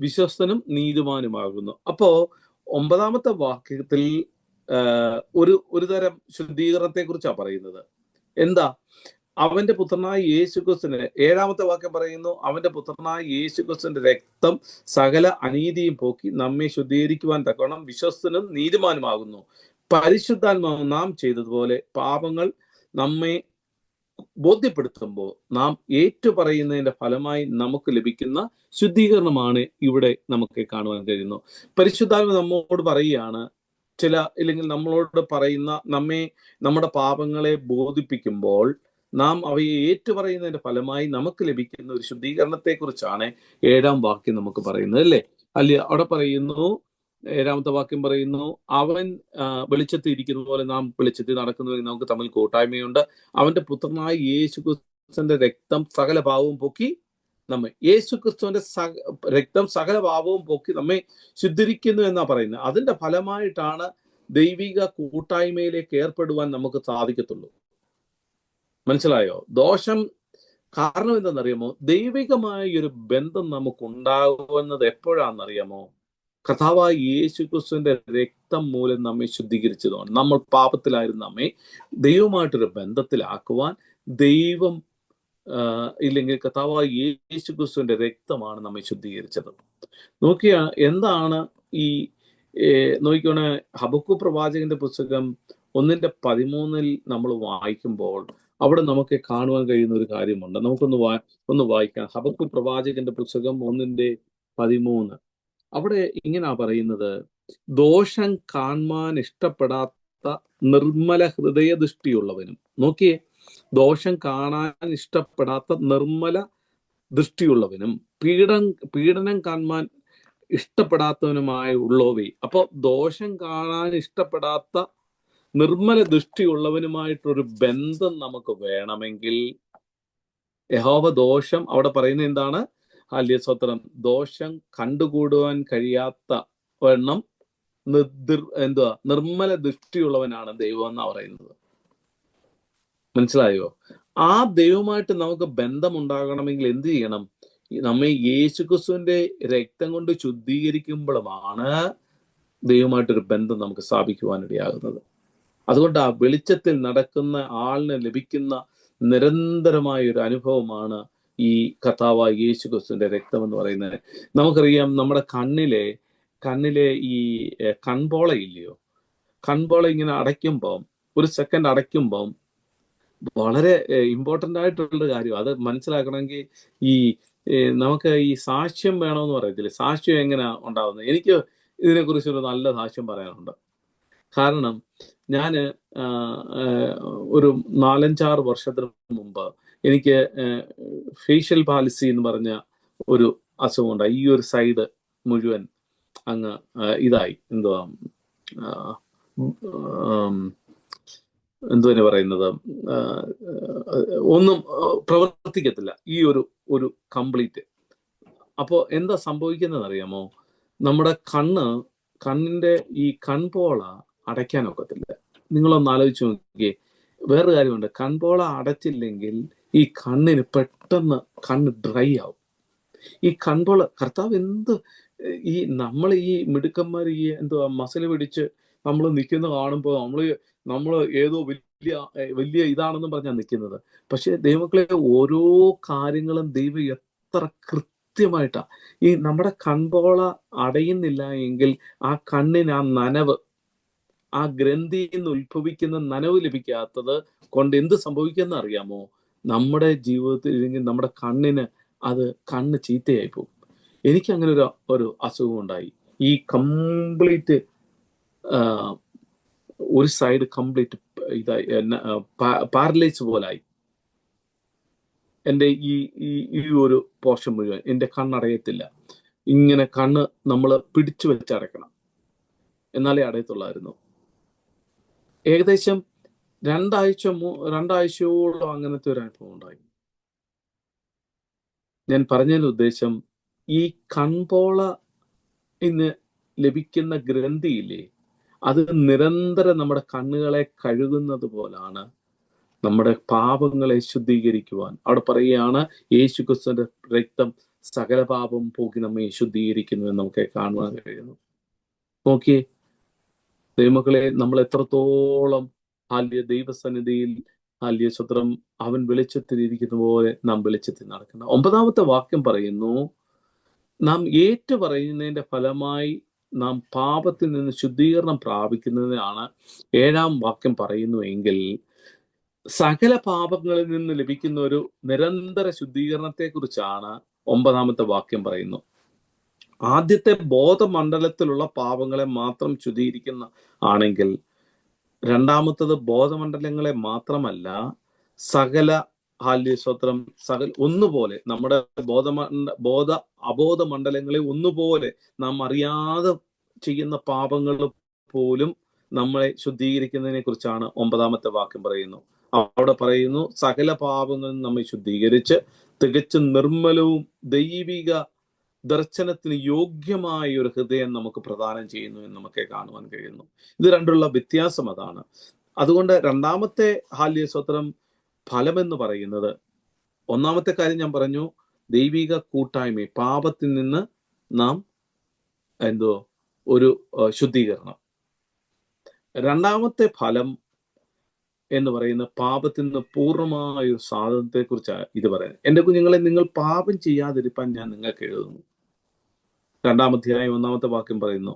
വിശ്വസ്തനും നീതിമാനുമാകുന്നു. അപ്പോ 9-ാമത്തെ വാക്യത്തിൽ ഒരു തരം ശുദ്ധീകരണത്തെ കുറിച്ചാണ് പറയുന്നത്. എന്താ? അവന്റെ പുത്രനായ യേശുക്രിസ്തുവിന് 7-ാമത്തെ വാക്യം പറയുന്നു, അവന്റെ പുത്രനായ യേശുക്രിസ്തുവിന്റെ രക്തം സകല അനീതിയും പോക്കി നമ്മെ ശുദ്ധീകരിക്കുവാൻ തക്കവണ്ണം വിശ്വസ്തനും നീതിമാനുമാകുന്നു. പരിശുദ്ധാത്മാവ് നാം ചെയ്തതുപോലെ പാപങ്ങൾ നമ്മെ ബോധ്യപ്പെടുത്തുമ്പോൾ നാം ഏറ്റുപറയുന്നതിന്റെ ഫലമായി നമുക്ക് ലഭിക്കുന്ന ശുദ്ധീകരണമാണ് ഇവിടെ നമുക്ക് കാണുവാൻ കഴിയുന്നു. പരിശുദ്ധാത്മ നമ്മോട് പറയുകയാണ്, ഇല്ലെങ്കിൽ നമ്മളോട് പറയുന്ന നമ്മുടെ പാപങ്ങളെ ബോധിപ്പിക്കുമ്പോൾ നാം അവയെ ഏറ്റുപറയുന്നതിന്റെ ഫലമായി നമുക്ക് ലഭിക്കുന്ന ഒരു ശുദ്ധീകരണത്തെ കുറിച്ചാണ് 7-ാം വാക്യം നമുക്ക് പറയുന്നത്, അല്ലേ? അവിടെ പറയുന്നു, 7-ാമത്തെ വാക്യം പറയുന്നു, അവൻ വെളിച്ചത്തിൽ ഇരിക്കുന്ന പോലെ നാം വെളിച്ചത്തിൽ നടക്കുന്നവരെ നമുക്ക് തമ്മിൽ കൂട്ടായ്മയുണ്ട്. അവന്റെ പുത്രനായ യേശുക്രിസ്തുവിന്റെ രക്തം സകല പാപവും പോക്കി യേശുക്രിസ്തുവിന്റെ രക്തം സകല പാപവും പോക്കി നമ്മെ ശുദ്ധീകരിക്കുന്നു എന്നാ പറയുന്നത്. അതിന്റെ ഫലമായിട്ടാണ് ദൈവിക കൂട്ടായ്മയിലേക്ക് ഏർപ്പെടുവാൻ നമുക്ക് സാധിക്കത്തുള്ളൂ. മനസ്സിലായോ? കാരണം എന്തെന്നറിയാമോ? ദൈവികമായ ഒരു ബന്ധം നമുക്ക് ഉണ്ടാകുന്നത് എപ്പോഴാണെന്നറിയാമോ? കർത്താവായ യേശുക്രിസ്തുവിന്റെ രക്തം മൂലം നമ്മെ ശുദ്ധീകരിച്ചതാണ്. നമ്മൾ പാപത്തിലായിരുന്ന നമ്മെ ദൈവമായിട്ടൊരു ബന്ധത്തിലാക്കുവാൻ ദൈവം ഇല്ലെങ്കിൽ കർത്താവായ യേശുക്രിസ്തുവിന്റെ രക്തമാണ് നമ്മെ ശുദ്ധീകരിച്ചത്. എന്താണ് ഈ നോക്കിക്കോണേ, ഹബക്കൂക്ക് പ്രവാചകന്റെ പുസ്തകം 1:13 നമ്മൾ വായിക്കുമ്പോൾ അവിടെ നമുക്ക് കാണുവാൻ കഴിയുന്ന ഒരു കാര്യമുണ്ട്. നമുക്കൊന്ന് വായിക്കാം. ഹബക്കൂക്ക് പ്രവാചകന്റെ പുസ്തകം 1:13. അവിടെ ഇങ്ങനാ പറയുന്നത്, ദോഷം കാണുവാൻ ഇഷ്ടപ്പെടാത്ത നിർമ്മല ഹൃദയദൃഷ്ടിയുള്ളവനും. നോക്കിയേ, ദോഷം കാണാൻ ഇഷ്ടപ്പെടാത്ത നിർമ്മല ദൃഷ്ടിയുള്ളവനും പീഡനം കാണുവാൻ ഇഷ്ടപ്പെടാത്തവനുമായി ഉള്ളവേ. അപ്പൊ ദോഷം കാണാൻ ഇഷ്ടപ്പെടാത്ത നിർമ്മല ദൃഷ്ടിയുള്ളവനുമായിട്ടൊരു ബന്ധം നമുക്ക് വേണമെങ്കിൽ യഹോവ ദോഷം, അവിടെ പറയുന്നത് എന്താണ്? ഹാല്യസ്തോത്രം, ദോഷം കണ്ടുകൂടുവാൻ കഴിയാത്ത വണ്ണം നിർമ്മല ദൃഷ്ടിയുള്ളവനാണ് ദൈവം എന്നാ പറയുന്നത്. മനസ്സിലായോ? ആ ദൈവമായിട്ട് നമുക്ക് ബന്ധമുണ്ടാകണമെങ്കിൽ എന്ത് ചെയ്യണം? നമ്മെ യേശുക്രിസ്തുവിന്റെ രക്തം കൊണ്ട് ശുദ്ധീകരിക്കുമ്പോഴാണ് ദൈവമായിട്ടൊരു ബന്ധം നമുക്ക് സ്ഥാപിക്കുവാനിടയാകുന്നത്. അതുകൊണ്ട് ആ വെളിച്ചത്തിൽ നടക്കുന്ന ആളിന് ലഭിക്കുന്ന നിരന്തരമായ ഒരു അനുഭവമാണ് ഈ കർത്താവായ യേശുക്രിസ്തുവിന്റെ രക്തം എന്ന് പറയുന്നത്. നമുക്കറിയാം, നമ്മുടെ കണ്ണിലെ ഈ കൺപോള ഇല്ലയോ? കൺപോള ഇങ്ങനെ അടയ്ക്കുമ്പോൾ, ഒരു സെക്കൻഡ് അടയ്ക്കുമ്പോൾ വളരെ ഇമ്പോർട്ടൻ്റ് ആയിട്ടുള്ള കാര്യം അത് മനസ്സിലാക്കണമെങ്കിൽ നമുക്ക് ഈ സാക്ഷ്യം വേണമെന്ന് പറയത്തില്ലേ? സാക്ഷ്യം എങ്ങനെ ഉണ്ടാവുന്നത്? എനിക്ക് ഇതിനെക്കുറിച്ചൊരു നല്ല സാക്ഷ്യം പറയാനുണ്ട്. കാരണം ഞാൻ ഒരു 4-5 വർഷത്തിന് മുമ്പ് എനിക്ക് ഫേഷ്യൽ പാലിസി എന്ന് പറഞ്ഞ ഒരു അസുഖമുണ്ടായി. ഈ ഒരു സൈഡ് മുഴുവൻ അങ്ങ് ഇതായി, എന്തുവെന്ന് പറയുന്നത്, ഒന്നും പ്രവർത്തിക്കത്തില്ല ഈ ഒരു കംപ്ലീറ്റ്. അപ്പോൾ എന്താ സംഭവിക്കുന്നത് അറിയാമോ? നമ്മുടെ കണ്ണിന്റെ ഈ കൺപോള അടയ്ക്കാനൊക്കത്തില്ല. നിങ്ങളൊന്ന് ആലോചിച്ച് നോക്കിയേ. വേറൊരു കാര്യമുണ്ട്, കൺപോള അടച്ചില്ലെങ്കിൽ ഈ കണ്ണിന് പെട്ടെന്ന് കണ്ണ് ഡ്രൈ ആവും. ഈ കൺപോള കർത്താവ് നമ്മൾ ഈ മിടുക്കന്മാർ ഈ മസിൽ പിടിച്ച് നമ്മൾ നിൽക്കുന്ന കാണുമ്പോൾ നമ്മൾ ഏതോ വലിയ ഇതാണെന്ന് പറഞ്ഞാൽ നിൽക്കുന്നത്. പക്ഷെ ദൈവമക്കളെ, ഓരോ കാര്യങ്ങളും ദൈവം എത്ര കൃത്യമായിട്ടാ. ഈ നമ്മുടെ കൺപോള അടയുന്നില്ല എങ്കിൽ ആ കണ്ണിന് ആ നനവ്, ആ ഗ്രന്ഥിയിൽ നിന്ന് ഉത്ഭവിക്കുന്ന നനവ് ലഭിക്കാത്തത് കൊണ്ട് എന്ത് സംഭവിക്കുന്ന അറിയാമോ? നമ്മുടെ ജീവിതത്തിൽ ഇല്ലെങ്കിൽ നമ്മുടെ കണ്ണ് ചീത്തയായി പോകും. എനിക്ക് അങ്ങനെ ഒരു അസുഖം ഉണ്ടായി. ഈ കംപ്ലീറ്റ് ഒരു സൈഡ് കംപ്ലീറ്റ് ഇതായി, പാരലൈസ് പോലായി. എൻ്റെ ഈ ഒരു പോർഷൻ മുഴുവൻ എൻ്റെ കണ്ണടയത്തില്ല. ഇങ്ങനെ കണ്ണ് നമ്മൾ പിടിച്ചു വെച്ചടക്കണം. എന്നാലേ അടയത്തുള്ളായിരുന്നു. ഏകദേശം രണ്ടാഴ്ചയോളം അങ്ങനത്തെ ഒരു അനുഭവം ഉണ്ടായി. ഞാൻ പറഞ്ഞതിന്റെ ഉദ്ദേശം, ഈ കൺപോള ഇന്ന് ലഭിക്കുന്ന ഗ്രന്ഥിയില്ലേ, അത് നിരന്തരം നമ്മുടെ കണ്ണുകളെ കഴുകുന്നത് പോലാണ് നമ്മുടെ പാപങ്ങളെ ശുദ്ധീകരിക്കുവാൻ. അവിടെ പറയുകയാണ്, യേശു ക്രിസ്തുവിന്റെ രക്തം സകല പാപം പോക്കി നമ്മെ ശുദ്ധീകരിക്കുന്നു എന്ന് നമുക്ക് കാണുവാൻ കഴിയുന്നു. നോക്കിയേ ദൈവമക്കളെ, നമ്മൾ എത്രത്തോളം ദൈവസന്നിധിയിൽ സ്വത്രം അവൻ വെളിച്ചത്തിലിരിക്കുന്ന പോലെ നാം വെളിച്ചത്തിൽ നടക്കണം. 9-ാമത്തെ വാക്യം പറയുന്നു, നാം ഏറ്റു പറയുന്നതിന്റെ ഫലമായി നാം പാപത്തിൽ നിന്ന് ശുദ്ധീകരണം പ്രാപിക്കുന്നതിനാണ് 7-ാം വാക്യം പറയുന്നുവെങ്കിൽ, സകല പാപങ്ങളിൽ നിന്ന് ലഭിക്കുന്ന ഒരു നിരന്തര ശുദ്ധീകരണത്തെ കുറിച്ചാണ് 9-ാമത്തെ വാക്യം പറയുന്നു. ആദ്യത്തെ ബോധമണ്ഡലത്തിലുള്ള പാപങ്ങളെ മാത്രം ശുദ്ധീകരിക്കുന്ന ആണെങ്കിൽ, രണ്ടാമത്തത് ബോധമണ്ഡലങ്ങളെ മാത്രമല്ല, സകല സ്വത്രം ഒന്നുപോലെ നമ്മുടെ അബോധ മണ്ഡലങ്ങളെ ഒന്നുപോലെ നാം അറിയാതെ ചെയ്യുന്ന പാപങ്ങൾ പോലും നമ്മളെ ശുദ്ധീകരിക്കുന്നതിനെ കുറിച്ചാണ് 9-ാമത്തെ വാക്യം പറയുന്നു. അവിടെ പറയുന്നു, സകല പാപങ്ങളും നമ്മെ ശുദ്ധീകരിച്ച് തികച്ചും നിർമ്മലവും ദൈവിക ദർശനത്തിന് യോഗ്യമായ ഒരു ഹൃദയം നമുക്ക് പ്രദാനം ചെയ്യുന്നു എന്ന് നമുക്ക് കാണുവാൻ കഴിയുന്നു. ഇത് രണ്ടുള്ള വ്യത്യാസം അതാണ്. അതുകൊണ്ട് രണ്ടാമത്തെ സ്വത്രം ഫലമെന്ന് പറയുന്നത്, ഒന്നാമത്തെ കാര്യം ഞാൻ പറഞ്ഞു, ദൈവിക കൂട്ടായ്മ, പാപത്തിൽ നിന്ന് നാം ഒരു ശുദ്ധീകരണം. രണ്ടാമത്തെ ഫലം എന്ന് പറയുന്ന പാപത്തിൽ നിന്ന് പൂർണ്ണമായ ഒരു സാധനത്തെ കുറിച്ചാണ് ഇത് പറയുന്നത്. എൻ്റെ കുഞ്ഞുങ്ങളെ, നിങ്ങൾ പാപം ചെയ്യാതിരിക്കാൻ ഞാൻ നിങ്ങൾക്ക് എഴുതുന്നു. 2-ാം അധ്യായം 1-ാമത്തെ വാക്യം പറയുന്നു.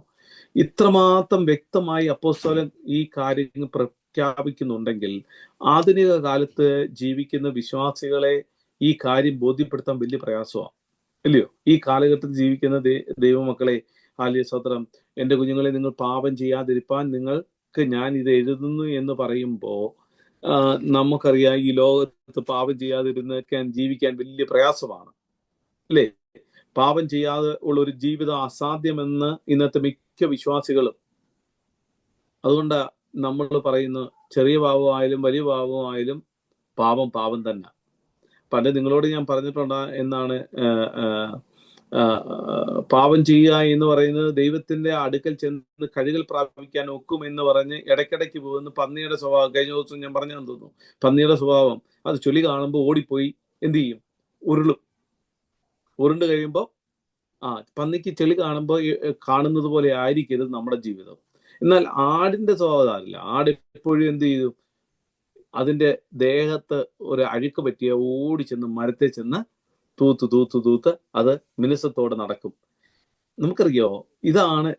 ഇത്രമാത്രം വ്യക്തമായി അപ്പോസ്തലൻ ഈ കാര്യങ്ങൾ പ്രഖ്യാപിക്കുന്നുണ്ടെങ്കിൽ, ആധുനിക കാലത്ത് ജീവിക്കുന്ന വിശ്വാസികളെ ഈ കാര്യം ബോധ്യപ്പെടുത്താൻ വലിയ പ്രയാസമാണ്, ഇല്ലയോ? ഈ കാലഘട്ടത്തിൽ ജീവിക്കുന്ന ദൈവമക്കളെ, സ്വത്രം, എൻ്റെ കുഞ്ഞുങ്ങളെ, നിങ്ങൾ പാപം ചെയ്യാതിരിക്കാൻ നിങ്ങൾക്ക് ഞാൻ ഇത് എഴുതുന്നു എന്ന് പറയുമ്പോൾ നമുക്കറിയാം, ഈ ലോകത്ത് പാപം ജീവിക്കാൻ വലിയ പ്രയാസമാണ്, അല്ലേ? പാപം ചെയ്യാതെ ഉള്ള ഒരു ജീവിതം അസാധ്യമെന്ന് ഇന്നത്തെ മിക്ക വിശ്വാസികളും. അതുകൊണ്ട് നമ്മൾ പറയുന്നു, ചെറിയ പാപമായാലും വലിയ പാപമായാലും പാപം തന്നെ. പണ്ട് നിങ്ങളോട് ഞാൻ പറഞ്ഞിട്ടുണ്ട് എന്നാണ്, പാപം ചെയ്യുക എന്ന് പറയുന്നത് ദൈവത്തിന്റെ അടുക്കൽ ചെന്ന് കഴുകൽ പ്രാപിക്കാൻ ഒക്കും എന്ന് പറഞ്ഞ് ഇടയ്ക്കിടയ്ക്ക് പോകുന്ന പന്നിയുടെ സ്വഭാവം. കഴിഞ്ഞ ദിവസം ഞാൻ പറഞ്ഞെന്ന് തോന്നുന്നു, പന്നിയുടെ സ്വഭാവം. അത് ചൊല്ലി കാണുമ്പോൾ ഓടിപ്പോയി എന്ത് ചെയ്യും? ഉരുണ്ട് കഴിയുമ്പോൾ പന്നിക്ക് ചെളി കാണുന്നത് പോലെ ആയിരിക്കരുത് നമ്മുടെ ജീവിതം. എന്നാൽ ആടിന്റെ സ്വഭാവം അല്ല. ആട് എപ്പോഴും എന്ത് ചെയ്തു? അതിന്റെ ദേഹത്ത് ഒരു അഴുക്ക് പറ്റിയ ഓടി ചെന്ന് മരത്തെ ചെന്ന് തൂത്ത് അത് മിനുസത്തോടെ നടക്കും. നമുക്കറിയോ, ഇതാണ്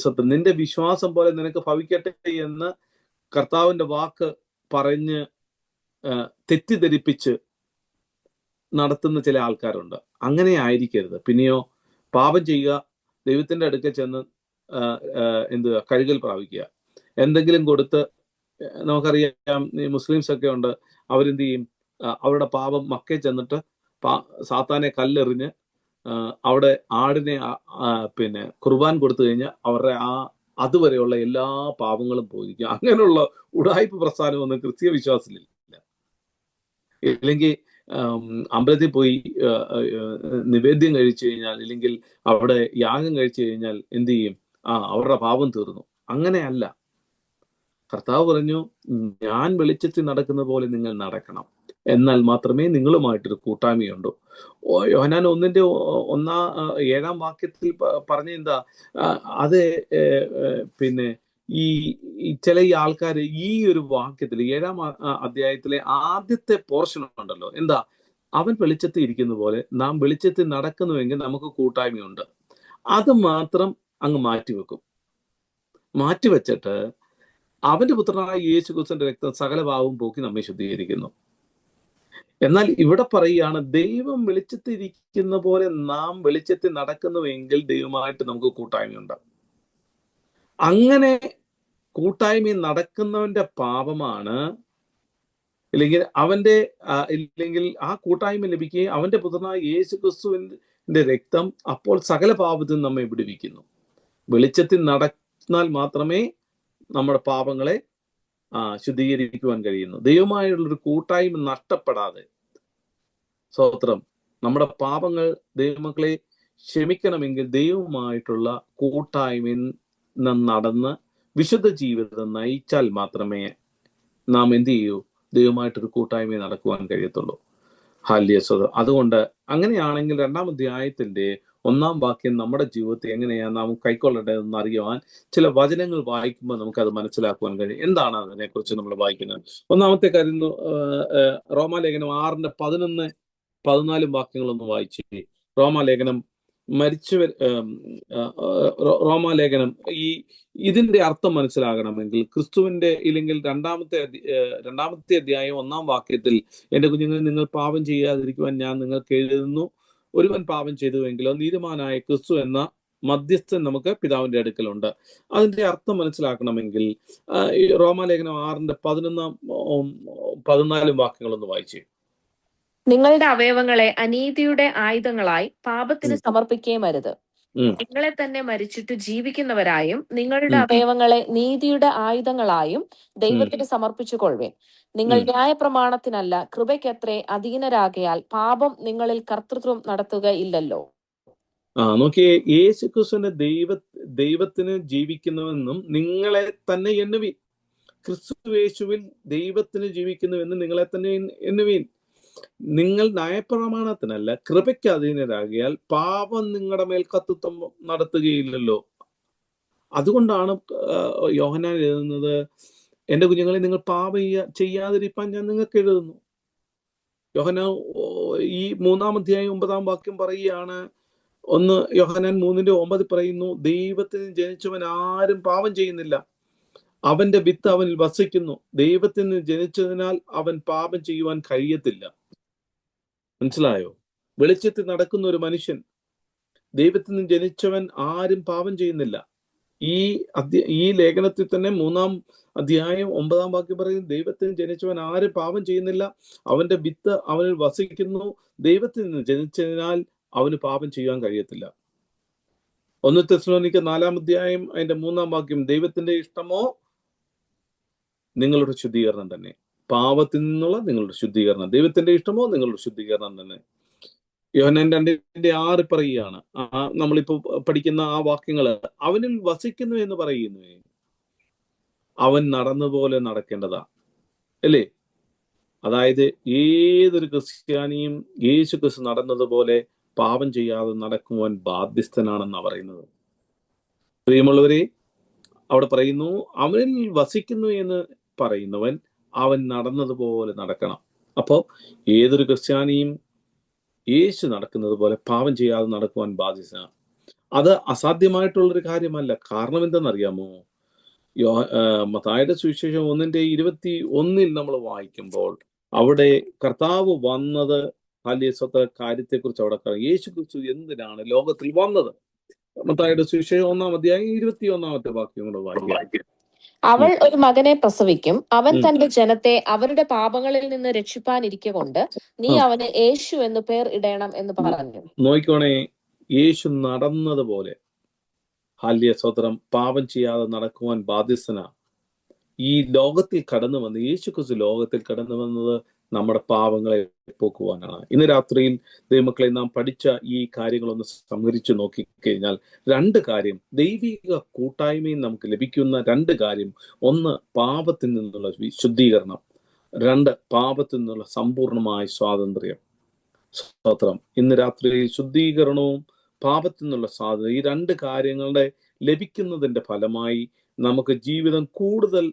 സത്യം. നിന്റെ വിശ്വാസം പോലെ നിനക്ക് ഭവിക്കട്ടെ എന്ന് കർത്താവിന്റെ വാക്ക് പറഞ്ഞ് തെറ്റിദ്ധരിപ്പിച്ച് നടത്തുന്ന ചില ആൾക്കാരുണ്ട്. അങ്ങനെ ആയിരിക്കരുത്. പിന്നെയോ, പാപം ചെയ്യുക, ദൈവത്തിന്റെ അടുക്കൽ ചെന്ന് കഴുകൽ പ്രാപിക്കുക, എന്തെങ്കിലും കൊടുത്ത്. നമുക്കറിയാം, ഈ മുസ്ലിംസ് ഒക്കെ ഉണ്ട്, അവരെന്ത് ചെയ്യും? അവരുടെ പാപം മക്കയിൽ ചെന്നിട്ട് സാത്താനെ കല്ലെറിഞ്ഞ് അവിടെ ആടിനെ കുർബാൻ കൊടുത്തു കഴിഞ്ഞാൽ അവരുടെ അതുവരെയുള്ള എല്ലാ പാപങ്ങളും പോയിരിക്കും. അങ്ങനെയുള്ള ഉടായ്പ പ്രസ്ഥാനമൊന്നും ക്രിസ്തീയ വിശ്വാസത്തിലില്ല. ഇല്ലെങ്കിൽ അമ്പലത്തിൽ പോയി നിവേദ്യം കഴിച്ചു കഴിഞ്ഞാൽ, ഇല്ലെങ്കിൽ അവിടെ യാഗം കഴിച്ചു കഴിഞ്ഞാൽ എന്ത് ചെയ്യും? അവരുടെ പാപം തീർന്നു. അങ്ങനെയല്ല. കർത്താവ് പറഞ്ഞു, ഞാൻ വെളിച്ചത്തിൽ നടക്കുന്ന പോലെ നിങ്ങൾ നടക്കണം, എന്നാൽ മാത്രമേ നിങ്ങളുമായിട്ടൊരു കൂട്ടായ്മയുണ്ടോ. യോഹന്നാൻ 7-ാം വാക്യത്തിൽ പറഞ്ഞ എന്താ? അത് ഈ ചില ആൾക്കാർ ഈ ഒരു വാക്യത്തിൽ 7-ാം അധ്യായത്തിലെ ആദ്യത്തെ പോർഷൻ ഉണ്ടല്ലോ, എന്താ? അവൻ വെളിച്ചത്തിൽ ഇരിക്കുന്ന പോലെ നാം വെളിച്ചത്തിൽ നടക്കുന്നുവെങ്കിൽ നമുക്ക് കൂട്ടായ്മയുണ്ട്. അത് മാത്രം അങ്ങ് മാറ്റിവെച്ചിട്ട് അവന്റെ പുത്രനായ യേശു ക്രിസ്തുവിന്റെ രക്തം സകല പാപവും പോക്കി നമ്മെ ശുദ്ധീകരിക്കുന്നു. എന്നാൽ ഇവിടെ പറയുകയാണ്, ദൈവം വെളിച്ചത്തിൽ ഇരിക്കുന്ന പോലെ നാം വെളിച്ചത്തിൽ നടക്കുന്നുവെങ്കിൽ ദൈവമായിട്ട് നമുക്ക് കൂട്ടായ്മയുണ്ട്. അങ്ങനെ കൂട്ടായ്മ നടക്കുന്നവന്റെ പാപമാണ്, ഇല്ലെങ്കിൽ ആ കൂട്ടായ്മ ലഭിക്കുകയും അവന്റെ പുത്രനായ യേശു ക്രിസ്തുവിന്റെ രക്തം അപ്പോൾ സകല പാപത്തിൽ നമ്മെ വിടുവിക്കുന്നു. വെളിച്ചത്തിൽ എന്നാൽ മാത്രമേ നമ്മുടെ പാപങ്ങളെ ശുദ്ധീകരിക്കുവാൻ കഴിയുന്നു. ദൈവമായുള്ളൊരു കൂട്ടായ്മ നഷ്ടപ്പെടാതെ, സ്തോത്രം, നമ്മുടെ പാപങ്ങൾ ദൈവമക്കളെ ക്ഷമിക്കണമെങ്കിൽ ദൈവവുമായിട്ടുള്ള കൂട്ടായ്മയിൽ നടന്ന് വിശുദ്ധ ജീവിതം നയിച്ചാൽ മാത്രമേ നാം എന്ത് ചെയ്യൂ, ദൈവമായിട്ടൊരു കൂട്ടായ്മ നടക്കുവാൻ കഴിയത്തുള്ളൂ. അതുകൊണ്ട് അങ്ങനെയാണെങ്കിൽ 2-ാം അധ്യായത്തിന്റെ 1-ാം വാക്യം നമ്മുടെ ജീവിതത്തിൽ എങ്ങനെയാണ് നാം കൈക്കൊള്ളേണ്ടതെന്ന് അറിയുവാൻ ചില വചനങ്ങൾ വായിക്കുമ്പോൾ നമുക്കത് മനസ്സിലാക്കുവാൻ കഴിയും. എന്താണ് അതിനെക്കുറിച്ച് നമ്മൾ വായിക്കുന്നത്? ഒന്നാമത്തെ കാര്യം, റോമാലേഖനം 6:11-14 വാക്യങ്ങളൊന്ന് വായിച്ചേ. റോമാലേഖനം റോമാലേഖനം ഇതിന്റെ അർത്ഥം മനസ്സിലാകണമെങ്കിൽ ക്രിസ്തുവിന്റെ ഇല്ലെങ്കിൽ 2-ാമത്തെ അധ്യായം 1-ാം വാക്യത്തിൽ, എന്റെ കുഞ്ഞുങ്ങൾ, നിങ്ങൾ പാപം ചെയ്യാതിരിക്കുവാൻ ഞാൻ നിങ്ങൾക്ക് എഴുതുന്നു. ഒരുവൻ പാപം ചെയ്തുവെങ്കിലോ നീതിമാനായ ക്രിസ്തു എന്ന മധ്യസ്ഥൻ നമുക്ക് പിതാവിന്റെ അടുക്കലുണ്ട്. അതിന്റെ അർത്ഥം മനസ്സിലാക്കണമെങ്കിൽ റോമാലേഖനം 6:11-14 വാക്യങ്ങളൊന്ന് വായിച്ചേ. നിങ്ങളുടെ അവയവങ്ങളെ അനീതിയുടെ ആയുധങ്ങളായി പാപത്തിന് സമർപ്പിക്കുകയും അരുത്. നിങ്ങളെ തന്നെ മരിച്ചിട്ട് ജീവിക്കുന്നവരായും നിങ്ങളുടെ അവയവങ്ങളെ നീതിയുടെ ആയുധങ്ങളായും ദൈവത്തിന് സമർപ്പിച്ചു കൊള്ളുവിൻ. നിങ്ങൾ ന്യായപ്രമാണത്തിനല്ല കൃപയ്ക്കത്രേ അധീനരാകയാൽ പാപം നിങ്ങളിൽ കർത്തൃത്വം നടത്തുകയില്ലല്ലോ. നോക്കിയേ, യേശുക്രിസ്തുവിന്റെ ദൈവത്തിന് ജീവിക്കുന്നുവെന്നും നിങ്ങളെ തന്നെ എണ്ണുവീൻ. ക്രിസ്തു യേശുവിൽ ദൈവത്തിന് ജീവിക്കുന്നുവെന്ന് നിങ്ങളെ തന്നെ എണ്ണുവീൻ. നിങ്ങൾ ന്യായപ്രമാണത്തിനല്ല കൃപയ്ക്ക് അധീനരാകിയാൽ പാപം നിങ്ങളുടെ മേൽ കർത്തൃത്വം നടത്തുകയില്ലല്ലോ. അതുകൊണ്ടാണ് യോഹന്നാൻ എഴുതുന്നത്, എന്റെ കുഞ്ഞുങ്ങളെ, നിങ്ങൾ പാപം ചെയ്യാതിരിക്കാൻ ഞാൻ നിങ്ങൾക്ക് എഴുതുന്നു. യോഹന്നാൻ ഈ 3-ാം അധ്യായം 9-ാം വാക്യം പറയുകയാണ്. യോഹന്നാൻ 3:9 പറയുന്നു, ദൈവത്തിന് ജനിച്ചവൻ ആരും പാപം ചെയ്യുന്നില്ല, അവന്റെ വിത്ത് അവനിൽ വസിക്കുന്നു. ദൈവത്തിന് ജനിച്ചതിനാൽ അവൻ പാപം ചെയ്യുവാൻ കഴിയത്തില്ല. മനസ്സിലായോ? വെളിച്ചത്തിൽ നടക്കുന്ന ഒരു മനുഷ്യൻ, ദൈവത്തിന് ജനിച്ചവൻ ആരും പാപം ചെയ്യുന്നില്ല. ഈ ലേഖനത്തിൽ തന്നെ 3-ാം അധ്യായം 9-ാം വാക്യം പറയുന്നു, ദൈവത്തിന് ജനിച്ചവൻ ആരും പാപം ചെയ്യുന്നില്ല, അവന്റെ വിത്ത് അവനിൽ വസിക്കുന്നു. ദൈവത്തിന് ജനിച്ചതിനാൽ അവന് പാപം ചെയ്യാൻ കഴിയത്തില്ല. 1 തെസ്സലോനിക്ക 4-ാം അധ്യായം അതിന്റെ 3-ാം വാക്യം, ദൈവത്തിന്റെ ഇഷ്ടമോ നിങ്ങളുടെ ശുദ്ധീകരണം തന്നെ. പാപത്തിൽ നിന്നുള്ള നിങ്ങളുടെ ശുദ്ധീകരണം, ദൈവത്തിന്റെ ഇഷ്ടമോ നിങ്ങളുടെ ശുദ്ധീകരണം തന്നെ. യോഹന്നാൻ 2:6 പറയുകയാണ്, നമ്മളിപ്പോ പഠിക്കുന്ന ആ വാക്യങ്ങള്, അവനിൽ വസിക്കുന്നു എന്ന് പറയുന്നു. അവൻ നടന്നതുപോലെ നടക്കേണ്ടതാ, അല്ലേ? അതായത് ഏതൊരു ക്രിസ്ത്യാനിയും യേശു ക്രിസ്തു നടന്നതുപോലെ പാപം ചെയ്യാതെ നടക്കുവാൻ ബാധ്യസ്ഥനാണെന്നാ പറയുന്നത്. പ്രിയമുള്ളവരെ, അവിടെ പറയുന്നു, അവനിൽ വസിക്കുന്നു എന്ന് പറയുന്നവൻ അവൻ നടന്നതുപോലെ നടക്കണം. അപ്പോൾ ഏതൊരു ക്രിസ്ത്യാനിയും യേശു നടക്കുന്നത് പോലെ പാപം ചെയ്യാതെ നടക്കുവാൻ ബാധ്യസ്ഥനാണ്. അത് അസാധ്യമായിട്ടുള്ളൊരു കാര്യമല്ല. കാരണം എന്തെന്നറിയാമോ? മത്തായിയുടെ സുവിശേഷം 1:21 നമ്മൾ വായിക്കുമ്പോൾ അവിടെ കർത്താവ് വന്നത് വലിയ കാര്യത്തെക്കുറിച്ച് അവിടെ പറയും. യേശു ക്രിസ്തു എന്തിനാണ് ലോകത്തിൽ വന്നത്? മത്തായിയുടെ സുവിശേഷം 1-ാം അധ്യായം 21-ാമത്തെ വാക്യം കൂടെ വായിക്കാം. അവൾ ഒരു മകനെ പ്രസവിക്കും, അവൻ തന്റെ ജനത്തെ അവരുടെ പാപങ്ങളിൽ നിന്ന് രക്ഷിപ്പാനിരിക്കെ കൊണ്ട് നീ അവന് യേശു എന്ന് പേർ ഇടണം എന്ന് പറഞ്ഞു. നോക്കിക്കോണേ, യേശു നടന്നതുപോലെ സ്വതന്ത്രം പാപം ചെയ്യാതെ നടക്കുവാൻ ബാധ്യസ്ഥനാ. ഈ ലോകത്തിൽ കടന്നു വന്ന് യേശു ക്രിസ്തു ലോകത്തിൽ കടന്നു വന്നത് നമ്മുടെ പാപങ്ങളെ പോക്കുവാനാണ്. ഇന്ന് രാത്രിയിൽ ദൈവമക്കളെ, നാം പഠിച്ച ഈ കാര്യങ്ങളൊന്ന് സംഹരിച്ചു നോക്കിക്കഴിഞ്ഞാൽ 2 കാര്യം, ദൈവിക കൂട്ടായ്മയിൽ നമുക്ക് ലഭിക്കുന്ന 2 കാര്യം. 1, പാപത്തിൽ നിന്നുള്ള ശുദ്ധീകരണം. 2, പാപത്തിൽ നിന്നുള്ള സമ്പൂർണമായ സ്വാതന്ത്ര്യം. സ്തോത്രം. ഇന്ന് രാത്രിയിൽ ശുദ്ധീകരണവും പാപത്തിൽ നിന്നുള്ള സ്വാതന്ത്ര്യം, ഈ 2 കാര്യങ്ങളുടെ ലഭിക്കുന്നതിന്റെ ഫലമായി നമുക്ക് ജീവിതം കൂടുതൽ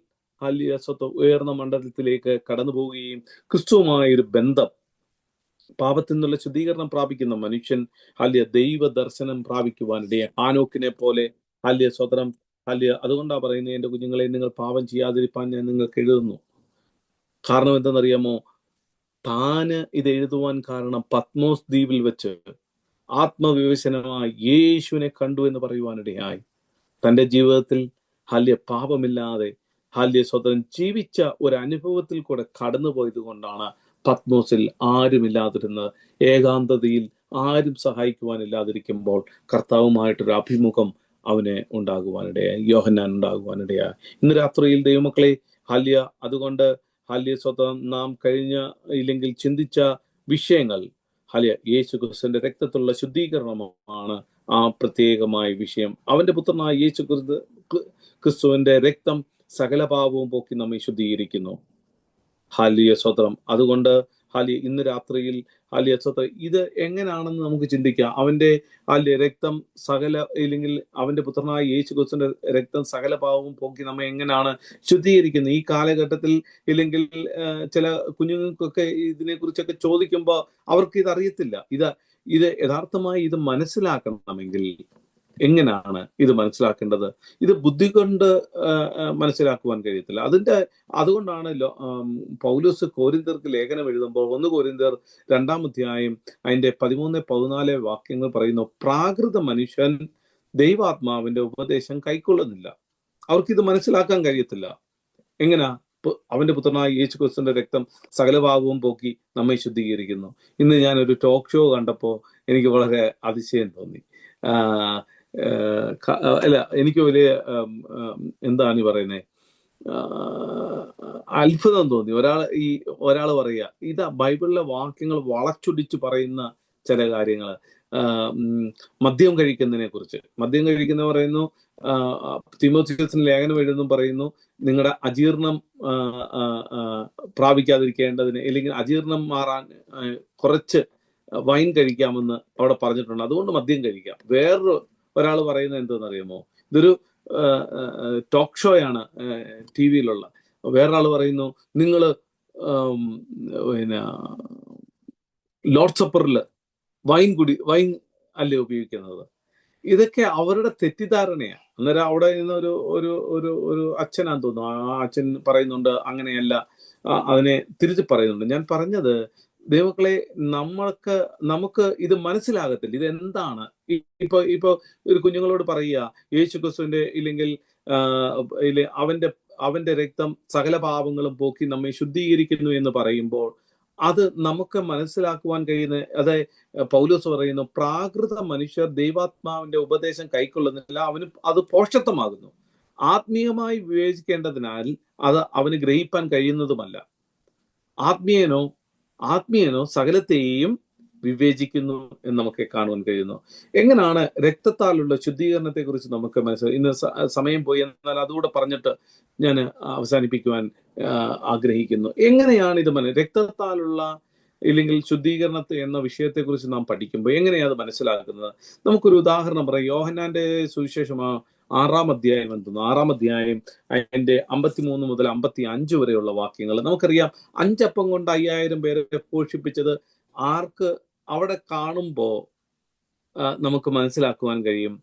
ഉയർന്ന മണ്ഡലത്തിലേക്ക് കടന്നു പോവുകയും ക്രിസ്തുവുമായൊരു ബന്ധം, പാപത്തിൽ നിന്നുള്ള ശുദ്ധീകരണം പ്രാപിക്കുന്ന മനുഷ്യൻ ദൈവ ദർശനം പ്രാപിക്കുവാനിടയെ ആനോക്കിനെ പോലെ സ്വതന്ത്രം. അതുകൊണ്ടാ പറയുന്നത്, എന്റെ കുഞ്ഞുങ്ങളെ, നിങ്ങൾ പാപം ചെയ്യാതിരിക്കാൻ ഞാൻ നിങ്ങൾക്ക് എഴുതുന്നു. കാരണം എന്തെന്നറിയാമോ? താന് ഇത് എഴുതുവാൻ കാരണം പത്മോസ് ദ്വീപിൽ വെച്ച് ആത്മവിവശനമായി യേശുവിനെ കണ്ടു എന്ന് പറയുവാനിടയായി. തൻ്റെ ജീവിതത്തിൽ പാപമില്ലാതെ സ്വതന്ത്രം ജീവിച്ച ഒരു അനുഭവത്തിൽ കൂടെ കടന്നുപോയത് കൊണ്ടാണ് പത്മോസിൽ ആരുമില്ലാതിരുന്നത്. ഏകാന്തതയിൽ ആരും സഹായിക്കുവാനില്ലാതിരിക്കുമ്പോൾ കർത്താവുമായിട്ടൊരു അഭിമുഖം അവന് ഉണ്ടാകുവാനിടയായി, യോഹന്നാൻ ഉണ്ടാകുവാനിടയായി. ഇന്ന് രാത്രിയിൽ ദൈവമക്കളെ, ഹാല്യ അതുകൊണ്ട് ഹാല്യ സ്വതം നാം കഴിഞ്ഞ ഇല്ലെങ്കിൽ ചിന്തിച്ച വിഷയങ്ങൾ, ഹാല്യ യേശു ക്രിസ്തുവിന്റെ രക്തത്തിലുള്ള ശുദ്ധീകരണമാണ് ആ പ്രത്യേകമായ വിഷയം. അവന്റെ പുത്രനായ യേശു ക്രിസ്തുവിന്റെ രക്തം സകല പാപവും പോക്കി നമ്മെ ശുദ്ധീകരിക്കുന്നു. ഹാലിയ സ്വത്രം. അതുകൊണ്ട് ഹാലിയ ഇന്ന് രാത്രിയിൽ ഹാലിയ സ്വത്രം ഇത് എങ്ങനെയാണെന്ന് നമുക്ക് ചിന്തിക്കാം. അവന്റെ ഹാലിയ രക്തം സകല ഇല്ലെങ്കിൽ അവന്റെ പുത്രനായ യേശു ക്രിസ്തുവിന്റെ രക്തം സകല പാവവും പോക്കി നമ്മെ എങ്ങനെയാണ് ശുദ്ധീകരിക്കുന്നത്? ഈ കാലഘട്ടത്തിൽ ഇല്ലെങ്കിൽ ചില കുഞ്ഞുങ്ങൾക്കൊക്കെ ഇതിനെക്കുറിച്ചൊക്കെ ചോദിക്കുമ്പോൾ അവർക്ക് ഇത് അറിയത്തില്ല. ഇത് യഥാർത്ഥമായി ഇത് മനസ്സിലാക്കണമെങ്കിൽ എങ്ങനെയാണ് ഇത് മനസ്സിലാക്കേണ്ടത്? ഇത് ബുദ്ധി കൊണ്ട് മനസ്സിലാക്കുവാൻ കഴിയത്തില്ല. അതുകൊണ്ടാണ് പൗലോസ് കോരിന്ത്യർക്ക് ലേഖനം എഴുതുമ്പോൾ 1 കോരിന്ത്യർ 2-ാം അധ്യായം അതിന്റെ 13-14 വാക്യങ്ങൾ പറയുന്നു, പ്രാകൃത മനുഷ്യൻ ദൈവാത്മാവിന്റെ ഉപദേശം കൈക്കൊള്ളുന്നില്ല. അവർക്കിത് മനസ്സിലാക്കാൻ കഴിയത്തില്ല. എങ്ങനാ? അവന്റെ പുത്രനായ യേശു ക്രിസ്തുവിന്റെ രക്തം സകല പാപവും പോക്കി നമ്മെ ശുദ്ധീകരിക്കുന്നു. ഇന്ന് ഞാനൊരു ടോക്ക് ഷോ കണ്ടപ്പോൾ എനിക്ക് വളരെ അതിശയം തോന്നി. അല്ല, എനിക്ക് വലിയ എന്താണ് പറയുന്നത്, അത്ഭുതം തോന്നി. ഒരാൾ പറയുക, ഇതാ ബൈബിളിലെ വാക്യങ്ങൾ വളച്ചൊടിച്ച് പറയുന്ന ചില കാര്യങ്ങൾ. മദ്യം കഴിക്കുന്നതിനെ കുറിച്ച് പറയുന്നു, തിമോഥെയോസിന് ലേഖനം എഴുതുന്നു, പറയുന്നു നിങ്ങളുടെ അജീർണം പ്രാപിക്കാതിരിക്കേണ്ടതിന് അല്ലെങ്കിൽ അജീർണം മാറാൻ കുറച്ച് വൈൻ കഴിക്കാമെന്ന് അവിടെ പറഞ്ഞിട്ടുണ്ട്. അതുകൊണ്ട് മദ്യം കഴിക്കാം. ഒരാൾ പറയുന്നത് എന്തെന്നറിയാമോ? ഇതൊരു ടോക്ക് ഷോയാണ്, ടി വിയിലുള്ള. വേറൊരാൾ പറയുന്നു, നിങ്ങൾ പിന്നെ ലോർഡ് സപ്പറിൽ വൈൻ അല്ലേ ഉപയോഗിക്കുന്നത്. ഇതൊക്കെ അവരുടെ തെറ്റിദ്ധാരണയാണ്. അന്നേരം അവിടെ നിന്ന് ഒരു അച്ഛനാന്ന് തോന്നുന്നു, ആ അച്ഛൻ പറയുന്നുണ്ട് അങ്ങനെയല്ല, അതിനെ തിരിച്ച് പറയുന്നുണ്ട്. ഞാൻ പറഞ്ഞത് ദൈവമക്കളെ, നമുക്ക് ഇത് മനസ്സിലാകത്തില്ല. ഇതെന്താണ്? ഇപ്പൊ ഒരു കുഞ്ഞുങ്ങളോട് പറയുക, യേശു ക്രിസ്തുവിന്റെ ഇല്ലെങ്കിൽ അവന്റെ രക്തം സകല പാപങ്ങളും പോക്കി നമ്മെ ശുദ്ധീകരിക്കുന്നു എന്ന് പറയുമ്പോൾ അത് നമുക്ക് മനസ്സിലാക്കുവാൻ കഴിയുന്ന, പൗലോസ് പറയുന്നു, പ്രാകൃത മനുഷ്യർ ദൈവാത്മാവിന്റെ ഉപദേശം കൈക്കൊള്ളുന്നില്ല, അവന് അത് പോഷത്വമാകുന്നു. ആത്മീയമായി വിവേചിക്കേണ്ടതിനാൽ അത് അവന് ഗ്രഹിപ്പാൻ കഴിയുന്നതുമല്ല. ആത്മീയനോ സകലത്തെയും വിവേചിക്കുന്നു എന്ന് നമുക്ക് കാണുവാൻ കഴിയുന്നു. എങ്ങനെയാണ് രക്തത്താലുള്ള ശുദ്ധീകരണത്തെ കുറിച്ച് നമുക്ക് മനസ്സിലായി? ഇന്ന് സമയം പോയി, എന്നാൽ അതുകൂടെ പറഞ്ഞിട്ട് ഞാൻ അവസാനിപ്പിക്കുവാൻ ആഗ്രഹിക്കുന്നു. എങ്ങനെയാണ് ഇത് രക്തത്താലുള്ള ഇല്ലെങ്കിൽ ശുദ്ധീകരണത്തെ എന്ന വിഷയത്തെക്കുറിച്ച് നാം പഠിക്കുമ്പോൾ എങ്ങനെയാണ് അത് മനസ്സിലാക്കുന്നത്? നമുക്കൊരു ഉദാഹരണം പറയാം. യോഹന്നാന്റെ സുവിശേഷം 6-ാം അധ്യായം എന്തെന്നു, 6-ാം അധ്യായം അതിന്റെ 53 മുതൽ 55 വരെയുള്ള വാക്യങ്ങൾ നമുക്കറിയാം. 5 അപ്പം കൊണ്ട് 5000 പേരെ പോഷിപ്പിച്ചത് ആർക്ക്? അവിടെ കാണുമ്പോൾ നമുക്ക് മനസ്സിലാക്കുവാൻ കഴിയും.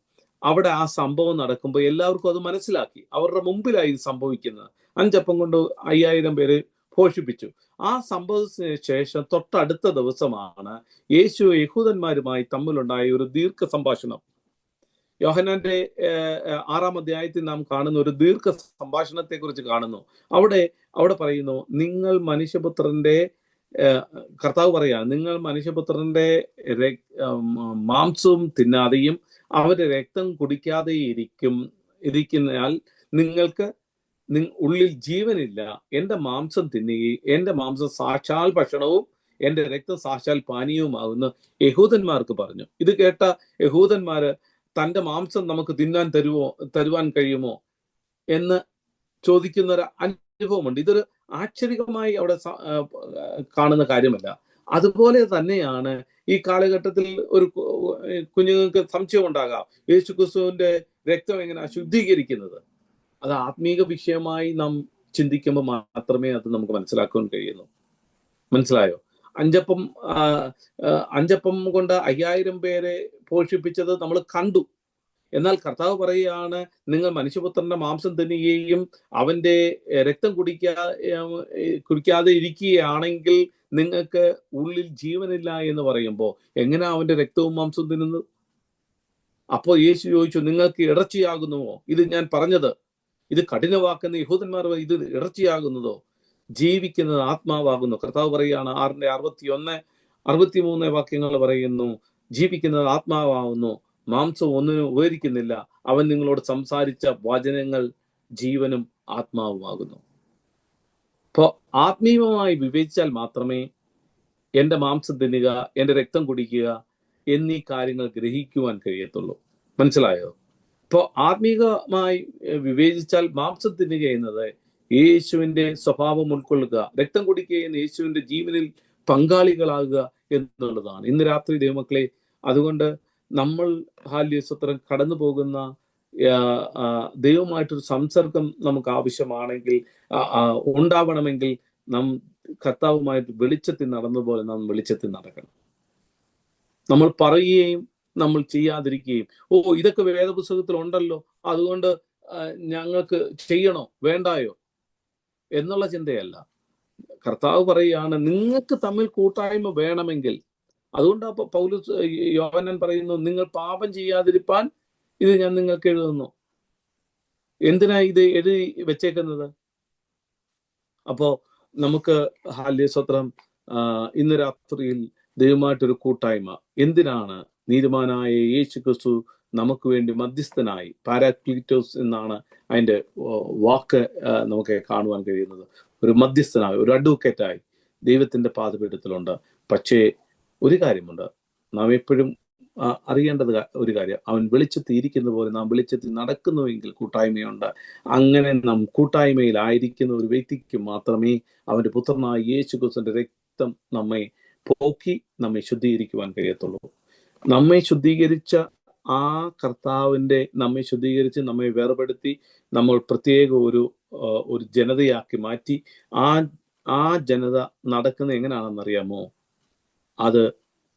അവിടെ ആ സംഭവം നടക്കുമ്പോൾ എല്ലാവർക്കും അത് മനസ്സിലാക്കി. അവരുടെ മുമ്പിലായി ഇത് സംഭവിക്കുന്നത്. 5 അപ്പം കൊണ്ട് 5000 പേര് പോഷിപ്പിച്ചു. ആ സംഭവത്തിന് ശേഷം തൊട്ടടുത്ത ദിവസമാണ് യേശു യഹൂദന്മാരുമായി തമ്മിലുണ്ടായ ഒരു ദീർഘ സംഭാഷണം. യോഹന്നാന്റെ 6-ാം അധ്യായത്തിൽ നാം കാണുന്ന ഒരു ദീർഘ സംഭാഷണത്തെ കുറിച്ച് കാണുന്നു. അവിടെ പറയുന്നു, നിങ്ങൾ മനുഷ്യപുത്രന്റെ, കർത്താവ് പറയാ, നിങ്ങൾ മനുഷ്യപുത്രന്റെ മാംസവും തിന്നാതെയും അവരുടെ രക്തം കുടിക്കാതെ ഇരിക്കുന്നതിനാൽ നിങ്ങൾക്ക് ഉള്ളിൽ ജീവനില്ല. എന്റെ മാംസം തിന്നുകയും എന്റെ മാംസം സാക്ഷാൽ ഭക്ഷണവും എന്റെ രക്തം സാക്ഷാൽ പാനീയവുമാകുന്നു യഹൂദന്മാർക്ക് പറഞ്ഞു. ഇത് കേട്ട യഹൂദന്മാര് തന്റെ മാംസം നമുക്ക് തരുവാൻ കഴിയുമോ എന്ന് ചോദിക്കുന്ന ഒരു അനുഭവമുണ്ട്. ഇതൊരു ആശ്ചര്യമായി അവിടെ കാണുന്ന കാര്യമല്ല. അതുപോലെ തന്നെയാണ് ഈ കാലഘട്ടത്തിൽ ഒരു കുഞ്ഞുങ്ങൾക്ക് സംശയം ഉണ്ടാകാം, യേശു ക്രിസ്തുവിന്റെ രക്തം എങ്ങനെയാ ശുദ്ധീകരിക്കുന്നത്? അത് ആത്മീക വിഷയമായി നാം ചിന്തിക്കുമ്പോൾ മാത്രമേ അത് നമുക്ക് മനസ്സിലാക്കാൻ കഴിയുന്നു. മനസ്സിലായോ? 5 അപ്പം കൊണ്ട് 5000 പേരെ പോഷിപ്പിച്ചത് നമ്മൾ കണ്ടു. എന്നാൽ കർത്താവ് പറയുകയാണ്, നിങ്ങൾ മനുഷ്യപുത്രന്റെ മാംസം തിന്നുകയും അവന്റെ രക്തം കുടിക്കാതെ ഇരിക്കുകയാണെങ്കിൽ നിങ്ങൾക്ക് ഉള്ളിൽ ജീവനില്ല എന്ന് പറയുമ്പോൾ എങ്ങനെയാ അവന്റെ രക്തവും മാംസവും തിന്നുന്നത്? അപ്പോൾ യേശു ചോദിച്ചു, നിങ്ങൾക്ക് ഇടർച്ചയാകുന്നുവോ? ഇത് ഞാൻ പറഞ്ഞത്, ഇത് കഠിനവാക്കുന്ന യഹൂദന്മാർ ഇത് ഇടർച്ചയാകുന്നതോ? ജീവിക്കുന്നത് ആത്മാവാകുന്നു. കർത്താവ് പറയുകയാണ്, 6-ന്റെ 61-63 വാക്യങ്ങൾ പറയുന്നു, ജീവിക്കുന്നത് ആത്മാവാകുന്നു, മാംസം ഒന്നിനും ഉപകരിക്കുന്നില്ല. അവൻ നിങ്ങളോട് സംസാരിച്ച വചനങ്ങൾ ജീവനും ആത്മാവുമാകുന്നു. അപ്പോൾ ആത്മീയമായി വിവേചിച്ചാൽ മാത്രമേ എൻ്റെ മാംസം തിന്നുക, എൻ്റെ രക്തം കുടിക്കുക എന്നീ കാര്യങ്ങൾ ഗ്രഹിക്കുവാൻ കഴിയത്തുള്ളൂ. മനസ്സിലായോ? ഇപ്പോൾ ആത്മീയമായി വിവേചിച്ചാൽ മാംസം തിന്നുക എന്നത് യേശുവിൻ്റെ സ്വഭാവം ഉൾക്കൊള്ളുക, രക്തം കുടിക്കുക എന്ന യേശുവിൻ്റെ ജീവനിൽ പങ്കാളികളാകുക എന്നുള്ളതാണ്. ഇന്ന് രാത്രി ദൈവമക്കളെ, അതുകൊണ്ട് നമ്മൾ ഹാല്യസ്വത്രം കടന്നു പോകുന്ന ദൈവമായിട്ടൊരു സംസർഗം നമുക്ക് ആവശ്യമാണെങ്കിൽ, ഉണ്ടാവണമെങ്കിൽ നാം കർത്താവുമായിട്ട് വെളിച്ചത്തിൽ നടന്നതുപോലെ നാം വെളിച്ചത്തിൽ നടക്കണം. നമ്മൾ പറയുകയും നമ്മൾ ചെയ്യാതിരിക്കുകയും, ഇതൊക്കെ വേദപുസ്തകത്തിൽ ഉണ്ടല്ലോ, അതുകൊണ്ട് ഞങ്ങൾക്ക് ചെയ്യണോ വേണ്ടായോ എന്നുള്ള ചിന്തയല്ല. കർത്താവ് പറയുകയാണ്, നിങ്ങൾക്ക് തമ്മിൽ കൂട്ടായ്മ വേണമെങ്കിൽ. അതുകൊണ്ട് പൗലോസ് യോഹന്നാൻ പറയുന്നു, നിങ്ങൾ പാപം ചെയ്യാതിരിപ്പാൻ ഇത് ഞാൻ നിങ്ങൾക്ക് എഴുതുന്നു. എന്തിനാ ഇത് എഴുതി വെച്ചേക്കുന്നത്? അപ്പോ നമുക്ക് ഹാല്യസ്വത്രം ഇന്ന് രാത്രിയിൽ ദൈവമായിട്ടൊരു കൂട്ടായ്മ. എന്തിനാണ്? നീതിമാനായ യേശു ക്രിസ്തു നമുക്ക് വേണ്ടി മധ്യസ്ഥനായി, പാരാക്ലീറ്റോസ് എന്നാണ് അതിൻ്റെ വാക്ക് നമുക്ക് കാണുവാൻ കഴിയുന്നത്. ഒരു മധ്യസ്ഥനായി, ഒരു അഡ്വക്കേറ്റായി ദൈവത്തിൻ്റെ പാദപീഠത്തിലുണ്ട്. പക്ഷേ ഒരു കാര്യമുണ്ട്, നാം എപ്പോഴും അറിയേണ്ടത് ഒരു കാര്യം, അവൻ വെളിച്ചത്തിൽ ഇരിക്കുന്ന പോലെ നാം വെളിച്ചത്തിൽ നടക്കുന്നുവെങ്കിൽ കൂട്ടായ്മയുണ്ട്. അങ്ങനെ നാം കൂട്ടായ്മയിലായിരിക്കുന്ന ഒരു വ്യക്തിക്ക് മാത്രമേ അവൻ്റെ പുത്രനായ യേശു ക്രിസ്തുവിന്റെ രക്തം നമ്മെ പോക്കി നമ്മെ ശുദ്ധീകരിക്കുവാൻ കഴിയത്തുള്ളൂ. നമ്മെ ശുദ്ധീകരിച്ച ആ കർത്താവിൻ്റെ നമ്മെ ശുദ്ധീകരിച്ച് നമ്മെ വേർപെടുത്തി നമ്മൾ പ്രത്യേക ഒരു ജനതയാക്കി മാറ്റി. ആ ജനത നടക്കുന്നത് എങ്ങനെയാണെന്നറിയാമോ? അത്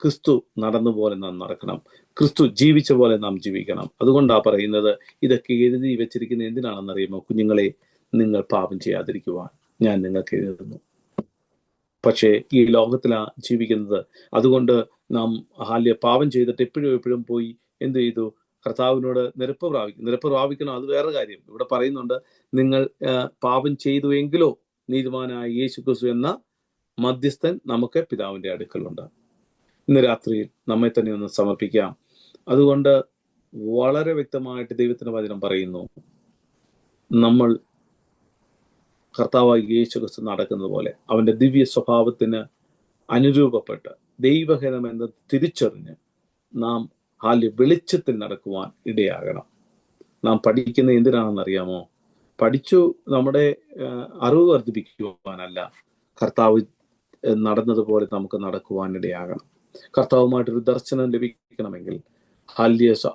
ക്രിസ്തു നടന്ന പോലെ നാം നടക്കണം, ക്രിസ്തു ജീവിച്ച പോലെ നാം ജീവിക്കണം. അതുകൊണ്ടാണ് പറയുന്നത്, ഇതൊക്കെ എഴുതി വെച്ചിരിക്കുന്നത് എന്തിനാണെന്നറിയാമോ? കുഞ്ഞുങ്ങളെ, നിങ്ങൾ പാപം ചെയ്യാതിരിക്കുവാൻ ഞാൻ നിങ്ങൾക്ക് എഴുതുന്നു. പക്ഷേ ഈ ലോകത്തിലാണ് ജീവിക്കുന്നത്. അതുകൊണ്ട് നാം പാപം ചെയ്തിട്ട് എപ്പോഴും പോയി എന്ത് ചെയ്തു? കർത്താവിനോട് നിരപ്പ് പ്രാപിക്കണം. അത് വേറെ കാര്യം. ഇവിടെ പറയുന്നുണ്ട്, നിങ്ങൾ പാപം ചെയ്തുവെങ്കിലോ നീതിമാനായ യേശു ക്രിസ്തു എന്ന മധ്യസ്ഥൻ നമുക്ക് പിതാവിന്റെ അടുക്കലുണ്ട്. ഇന്ന് രാത്രിയിൽ നമ്മെ തന്നെ ഒന്ന് സമർപ്പിക്കാം. അതുകൊണ്ട് വളരെ വ്യക്തമായിട്ട് ദൈവത്തിന്റെ വചനം പറയുന്നു, നമ്മൾ കർത്താവായ യേശു ക്രിസ്തു നടക്കുന്നത് പോലെ അവന്റെ ദിവ്യ സ്വഭാവത്തിന് അനുരൂപപ്പെട്ട് ദൈവഹിതം എന്ന് തിരിച്ചറിഞ്ഞ് നാം വെളിച്ചത്തിൽ നടക്കുവാൻ ഇടയാകണം. നാം പഠിക്കുന്ന എന്തിനാണെന്നറിയാമോ? പഠിച്ചു നമ്മുടെ അറിവ് വർദ്ധിപ്പിക്കുവാനല്ല, കർത്താവ് നടന്നതുപോലെ നമുക്ക് നടക്കുവാൻ ഇടയാകണം. കർത്താവുമായിട്ടൊരു ദർശനം ലഭിക്കണമെങ്കിൽ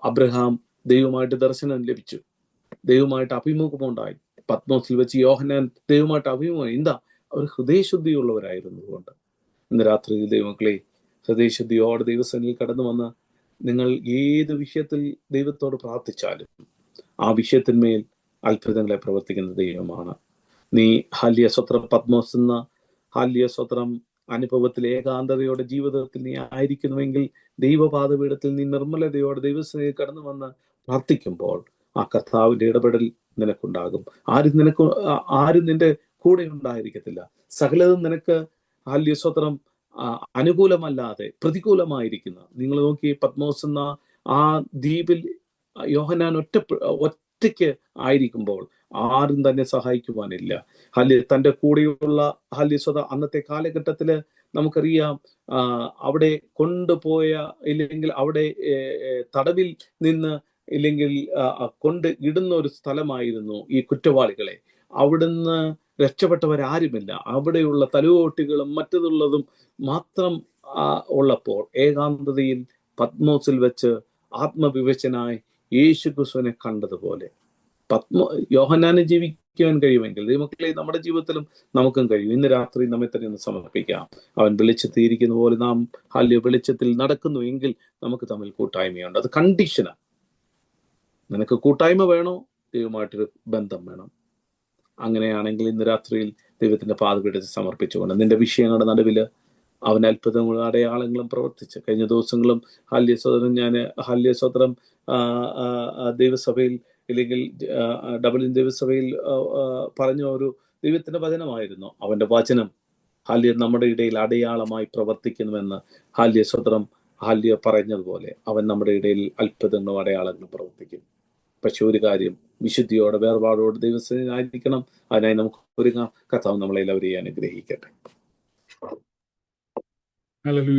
അബ്രഹാം ദൈവമായിട്ട് ദർശനം ലഭിച്ചു, ദൈവമായിട്ട് അഭിമുഖമുണ്ടായി. പത്മോസിൽ വെച്ച് യോഹന്നാൻ ദൈവമായിട്ട് അഭിമുഖം. എന്താ? അവർ ഹൃദയശുദ്ധിയുള്ളവരായിരുന്നതുകൊണ്ട്. ഇന്ന് രാത്രി ദൈവമക്കളെ, ഹൃദയശുദ്ധിയോടെ ദൈവസന്നിധിയിൽ കടന്നു വന്ന് നിങ്ങൾ ഏത് വിഷയത്തിൽ ദൈവത്തോട് പ്രാർത്ഥിച്ചാലും ആ വിഷയത്തിന്മേൽ അത്ഭുതങ്ങളെ പ്രവർത്തിക്കുന്ന ദൈവമാണ്. നീ ഹാല്യസ്വത്രം പത്മോസ് എന്ന ഹാല്യസ്വത്രം അനുഭവത്തിൽ ഏകാന്തതയോടെ ജീവിതത്തിൽ നീ ആയിരിക്കുന്നുവെങ്കിൽ ദൈവപാദപീഠത്തിൽ നീ നിർമ്മലതയോടെ ദൈവസന്നിധിയിൽ കടന്നു വന്ന് പ്രാർത്ഥിക്കുമ്പോൾ ആ കർത്താവിന്റെ ഇടപെടൽ നിനക്കുണ്ടാകും. ആരും നിന്റെ കൂടെ ഉണ്ടായിരിക്കത്തില്ല. സകലതും നിനക്ക് ഹാല്യസ്വത്രം അനുകൂലമല്ലാതെ പ്രതികൂലമായിരിക്കുന്ന, നിങ്ങൾ നോക്കി, പത്മോസ് എന്ന ആ ദ്വീപിൽ യോഹന്നാൻ ഒറ്റയ്ക്ക് ആയിരിക്കുമ്പോൾ ആരും തന്നെ സഹായിക്കുവാനില്ല. തൻ്റെ കൂടെയുള്ള ഹാല്യസ്വത അന്നത്തെ കാലഘട്ടത്തില് നമുക്കറിയാം, അവിടെ കൊണ്ടുപോയ ഇല്ലെങ്കിൽ അവിടെ തടവിൽ നിന്ന് ഇല്ലെങ്കിൽ കൊണ്ട് ഇടുന്ന ഒരു സ്ഥലമായിരുന്നു ഈ കുറ്റവാളികളെ. അവിടുന്ന് രക്ഷപ്പെട്ടവരാരുമില്ല. അവിടെയുള്ള തലയോട്ടികളും മറ്റതുള്ളതും മാത്രം ഉള്ളപ്പോൾ ഏകാന്തതയിൽ പത്മോസിൽ വെച്ച് ആത്മവിവശനായി യേശു ക്രിസ്തുവിനെ കണ്ടതുപോലെ യോഹന്നാനെ ജീവിക്കുവാൻ കഴിയുമെങ്കിൽ ദൈവമക്കളെ നമ്മുടെ ജീവിതത്തിലും നമുക്കും കഴിയും. ഇന്ന് രാത്രി നമ്മെ തന്നെ ഒന്ന് സമർപ്പിക്കാം. അവൻ വെളിച്ചത്തിൽ ഇരിക്കുന്ന പോലെ നാം വെളിച്ചത്തിൽ നടക്കുന്നു എങ്കിൽ നമുക്ക് തമ്മിൽ കൂട്ടായ്മയുണ്ട്. അത് കണ്ടീഷനാണ്. നിനക്ക് കൂട്ടായ്മ വേണോ? ദൈവമായിട്ടൊരു ബന്ധം വേണം. അങ്ങനെയാണെങ്കിൽ ഇന്ന് രാത്രിയിൽ ദൈവത്തിന്റെ പാദപീഠത്തിൽ സമർപ്പിച്ചുകൊണ്ട് നിന്റെ വിഷയങ്ങളുടെ നടുവിൽ അവൻ അത്ഭുതങ്ങളും അടയാളങ്ങളും പ്രവർത്തിച്ച് കഴിഞ്ഞ ദിവസങ്ങളും ഹാല്യസ്വത്രം ദൈവസഭയിൽ ഇല്ലെങ്കിൽ ഡബിളിൻ ദൈവസഭയിൽ പറഞ്ഞ ഒരു ദൈവത്തിന്റെ വചനമായിരുന്നു. അവന്റെ വചനം നമ്മുടെ ഇടയിൽ അടയാളമായി പ്രവർത്തിക്കുന്നുവെന്ന് ഹാല്യസ്വത്രം ഹാല്യ പറഞ്ഞതുപോലെ അവൻ നമ്മുടെ ഇടയിൽ അത്ഭുതങ്ങളും അടയാളങ്ങളും പ്രവർത്തിക്കും. പക്ഷെ ഒരു കാര്യം, വിശുദ്ധിയോടെ വേർപാടോടെ ദൈവസേനായിരിക്കണം. അതിനായി നമുക്ക് ഒരുങ്ങാം. കർത്താവ് നമ്മളെല്ലാവരെയും അനുഗ്രഹിക്കട്ടെ. ഹല്ലേലൂയ.